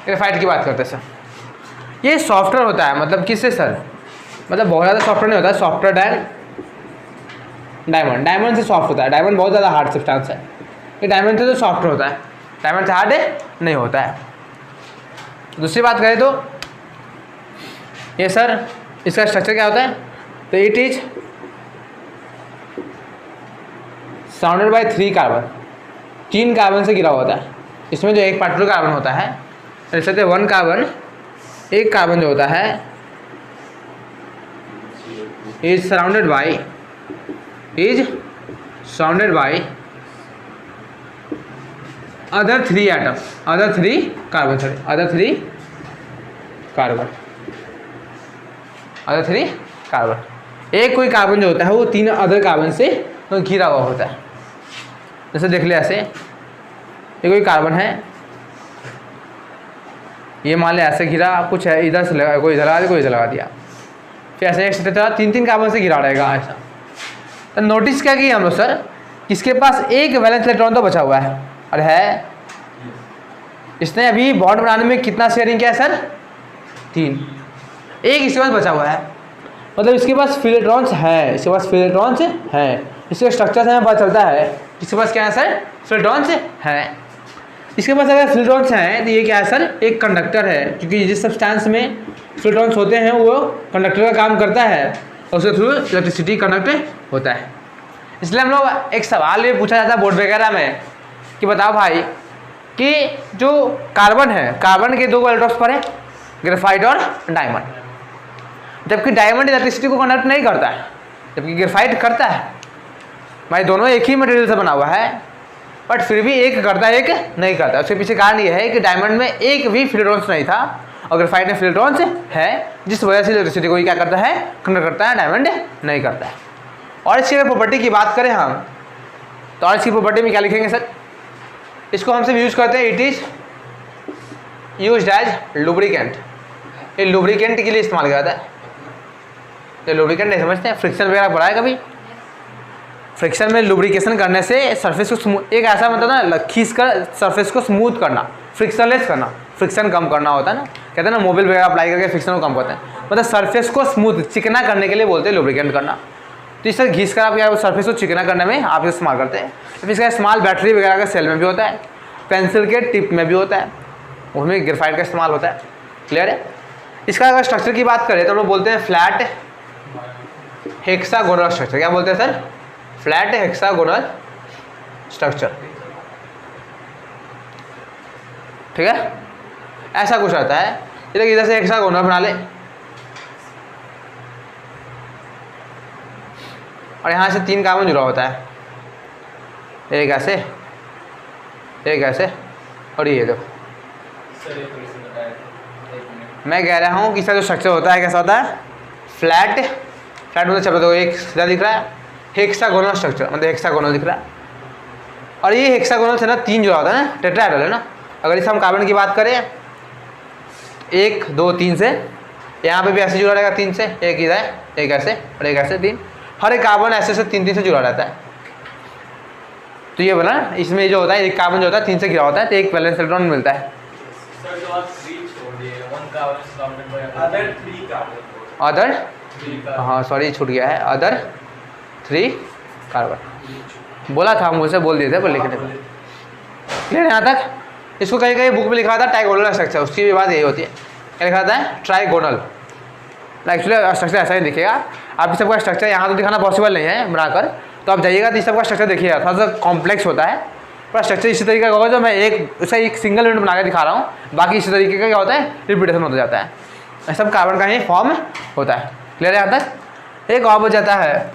S1: ग्रेफाइट की बात करते हैं सर। ये सॉफ्टवेयर होता है, मतलब किससे सर, मतलब बहुत ज़्यादा सॉफ्टवेयर नहीं होता है, सॉफ्टवेयर डायमंड। डायमंड से सॉफ्ट होता है। डायमंड बहुत ज़्यादा हार्ड सब्सटेंस है, ये डायमंड से तो सॉफ्ट होता है, डायमंड से हार्ड नहीं होता है। दूसरी बात करें तो ये सर इसका स्ट्रक्चर क्या होता है, तो it is surrounded by 3 carbon, 3 carbon से घिरा होता है। इसमें जो एक पार्टिकुलर कार्बन होता है, जैसे 1 कार्बन, एक कार्बन जो होता है is surrounded by other 3 atom, other 3 carbon. एक कोई कार्बन जो होता है वो 3 अदर कार्बन से घिरा हुआ होता है। जैसे देख ले, ऐसे ये कोई कार्बन है, ये मान ले ऐसे घिरा, कुछ है इधर से लगा, कोई इधर लगा दिया, कोई इधर लगा दिया, फिर ऐसे एक 3 कार्बन से घिरा रहेगा ऐसा। तो नोटिस क्या किया हम लोग सर, इसके पास एक वैलेंस इलेक्ट्रॉन तो बचा हुआ है, और है इसने अभी बॉन्ड बनाने में कितना शेयरिंग किया है सर, 3। एक इसके पास बचा हुआ है, मतलब इसके पास फ्री इलेक्ट्रॉन्स है, इसके पास फ्री इलेक्ट्रॉन्स है। इसके स्ट्रक्चर से हमें पता चलता है इसके पास क्या है सर, फ्री इलेक्ट्रॉन्स है। इसके पास अगर फ्री इलेक्ट्रॉन्स हैं तो ये क्या है सर, एक कंडक्टर है, क्योंकि जिस सब्सटेंस में फ्री इलेक्ट्रॉन्स होते हैं वो कंडक्टर का काम करता है, और उसके थ्रू इलेक्ट्रिसिटी कंडक्ट होता है। इसलिए हम लोग एक सवाल ये पूछा जाता है बोर्ड वगैरह में कि बताओ भाई कि जो कार्बन है, कार्बन के 2 इलेक्ट्रॉन्स पर है, ग्रेफाइट और डायमंड, जबकि डायमंड इलेक्ट्रिसिटी को कंडक्ट नहीं करता है, जबकि ग्रेफाइट करता है। भाई दोनों एक ही मटेरियल से बना हुआ है, बट फिर भी एक करता है एक नहीं करता। उसके पीछे कारण ये है कि डायमंड में एक भी फ्री इलेक्ट्रॉन्स नहीं था, और ग्रेफाइट में फ्री इलेक्ट्रॉन्स है, जिस वजह से इलेक्ट्रिसिटी को क्या करता है, कंडक्ट करता है, डायमंड नहीं करता है। और इसकी अगर प्रॉपर्टी की बात करें हम, तो और इसकी प्रॉपर्टी में क्या लिखेंगे सर, इसको हम सब यूज़ करते हैं, it is used as lubricant. ये लुब्रिकेंट के लिए इस्तेमाल किया जाता है। ये लुब्रिकेंट नहीं समझते हैं, फ्रिक्शन वगैरह पढ़ा है कभी? फ्रिक्शन में लुब्रिकेशन करने से सरफेस को स्मूथ, एक ऐसा मतलब ना खींच कर सरफेस को स्मूथ करना, फ्रिक्शनलेस करना, फ्रिक्शन कम करना होता है ना, कहते हैं ना मोबिल वगैरह अप्लाई करके फ्रिक्शन को कम करते हैं, मतलब सरफेस को स्मूथ चिकना करने के लिए बोलते हैं लुब्रिकेंट करना। तो इस तरह घिस कर आप क्या सरफेस को चिकना करने में आप इस्तेमाल करते हैं। तो इसका इस्तेमाल बैटरी वगैरह के सेल में भी होता है, पेंसिल के टिप में भी होता है, उसमें ग्रेफाइट का इस्तेमाल होता है। क्लियर है। इसका अगर स्ट्रक्चर की बात करें तो हम लोग बोलते हैं फ्लैट हेक्सागोनल स्ट्रक्चर। क्या बोलते हैं सर? Flat hexagonal structure. ठीक है, ऐसा कुछ रहता है। ये इधर से हेक्सागोनल बना ले और यहाँ से 3 कार्बन जुड़ा होता है, एक ऐसे, एक ऐसे और ये देखो। मैं कह रहा हूँ कि इसका जो स्ट्रक्चर होता है कैसा होता है? फ्लैट मतलब चलो देखो एक सीधा दिख रहा है, हेक्सागोनल स्ट्रक्चर मतलब हेक्सागोनल दिख रहा है। और ये हेक्सागोनल से ना 3 जुड़ा होता है ना, टेट्राहेड्रल है ना। अगर इस हम कार्बन की बात करें 1 2 3 से, यहाँ पे भी ऐसे जुड़ा रहेगा 3 से, एक इधर एक ऐसे और एक ऐसे 3, हर एक कार्बन ऐसे से 3 से जुड़ा रहता है। तो ये बोला इसमें जो होता है एक कार्बन जो होता है 3 से घिरा होता है, तो एक वैलेंस इलेक्ट्रॉन मिलता है। अदर हाँ सॉरी छूट गया है, अदर 3 कार्बन बोला था, मुझसे बोल दिए थे पर लिखने में। क्लियर यहाँ तक? इसको कहीं कहीं बुक में लिखा था ट्राइगोनल स्ट्रक्चर, उसकी भी बात यही होती है। क्या लिखा था है? ट्राइगोनल। एक्चुअली स्ट्रक्चर ऐसा ही दिखेगा। आप इस सबका स्ट्रक्चर यहाँ तो दिखाना पॉसिबल नहीं है बनाकर, तो आप जाइएगा तो इस सबका स्ट्रक्चर देखिएगा, थोड़ा सा कॉम्प्लेक्स होता है पर स्ट्रक्चर इसी तरीके का होगा जो मैं एक सिंगल यूनिट बना के दिखा रहा हूँ। बाकी इसी तरीके का क्या होता है? रिपीटेशन होता जाता है। ये सब कार्बन का ही फॉर्म होता है। क्लियर है यहाँ तक? एक और हो जाता है,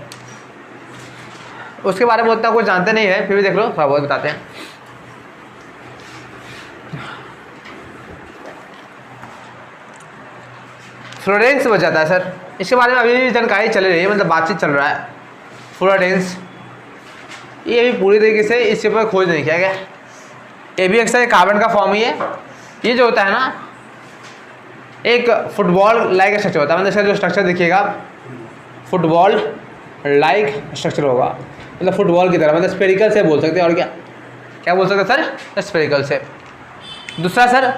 S1: उसके बारे में उतना कुछ जानते नहीं है, फिर भी देख लो थोड़ा बहुत बताते हैं। फ्लोरेंस बच जाता है सर। इसके बारे में अभी भी जानकारी चल रही है, मतलब बातचीत चल रहा है। फ्लोरेंस ये अभी पूरी तरीके से इसके ऊपर खोज नहीं किया गया। ये भी अक्सर कार्बन का फॉर्म ही है। ये जो होता है ना, एक फुटबॉल लाइक स्ट्रक्चर होता है, मतलब इसका जो स्ट्रक्चर देखिएगा फुटबॉल लाइक स्ट्रक्चर होगा, मतलब फुटबॉल की तरह, मतलब स्पेरिकल से बोल सकते हैं। और क्या बोल सकते हैं सर? स्पेरिकल से। दूसरा सर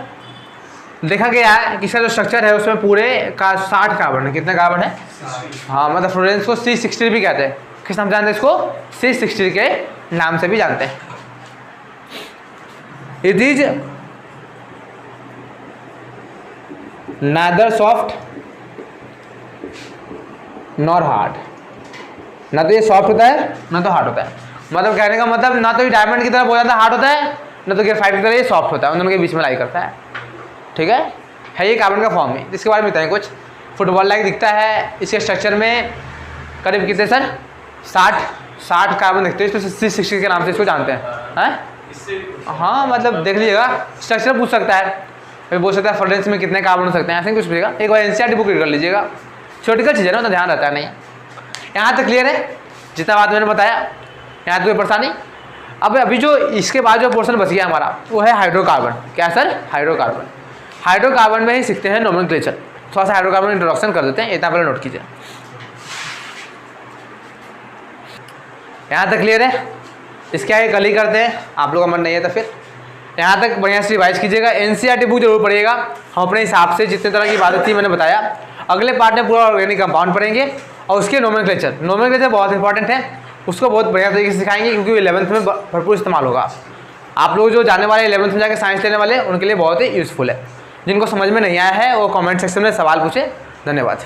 S1: देखा गया है कि इसका जो स्ट्रक्चर है उसमें पूरे का 60 कार्बन है। कितने कार्बन है? हाँ, मतलब फ्लोरेंस को C60 भी कहते हैं। किस नाम जानते हैं इसको? C60 के नाम से भी जानते हैं। It is neither soft nor hard, ना तो ये सॉफ्ट होता है ना तो हार्ड होता है। मतलब कहने का मतलब ना तो ये डायमंड की तरह बहुत ज़्यादा हार्ड होता है, ना तो ग्रेफाइट की तरह ये सॉफ्ट होता है, उन दोनों के बीच में लाई करता है। ठीक है ये कार्बन का फॉर्म है। इसके बारे में बताएं कुछ। फुटबॉल लाइक दिखता है, इसके स्ट्रक्चर में करीब कितने सर? 60 कार्बन दिखते हैं। इसको C60 के नाम से इसको जानते हैं। हाँ, मतलब देख लीजिएगा, स्ट्रक्चर पूछ सकता है, फिर बोल सकता है फ्लोरेंस में कितने कार्बन हो सकते हैं, ऐसे कुछ पूछेगा। एक बार NCERT बुक रीड कर लीजिएगा, थ्योरेटिकल चीज़ है ना, तो ध्यान रहता है नहीं। यहाँ तक क्लियर है? जितना बात मैंने बताया, यहाँ तक कोई परेशानी? अब अभी जो इसके बाद जो पोर्शन बच गया हमारा वो है हाइड्रोकार्बन। क्या सर? हाइड्रोकार्बन। हाइड्रोकार्बन में ही सीखते हैं नोमेनक्लेचर। थोड़ा सा हाइड्रोकार्बन इंट्रोडक्शन कर देते हैं, इतना पहले नोट कीजिए। यहाँ तक क्लियर है? इसके आगे कल ही करते हैं, आप लोगों का मन नहीं है तो फिर यहाँ तक बढ़िया से रिवाइज कीजिएगा। NCERT बुक जरूर पढ़िएगा। हम अपने हिसाब से जितने तरह की बातें थी मैंने बताया। अगले पार्ट में पूरा ऑर्गेनिक कंपाउंड पढ़ेंगे और उसके नोमेनक्लेचर बहुत इंपॉर्टेंट है, उसको बहुत बढ़िया तरीके से सिखाएंगे, क्योंकि 11th में भरपूर इस्तेमाल होगा। आप लोग जो जाने वाले 11th में जाके साइंस लेने वाले उनके लिए बहुत ही यूज़फुल है। जिनको समझ में नहीं आया है वो कमेंट सेक्शन में सवाल पूछे। धन्यवाद।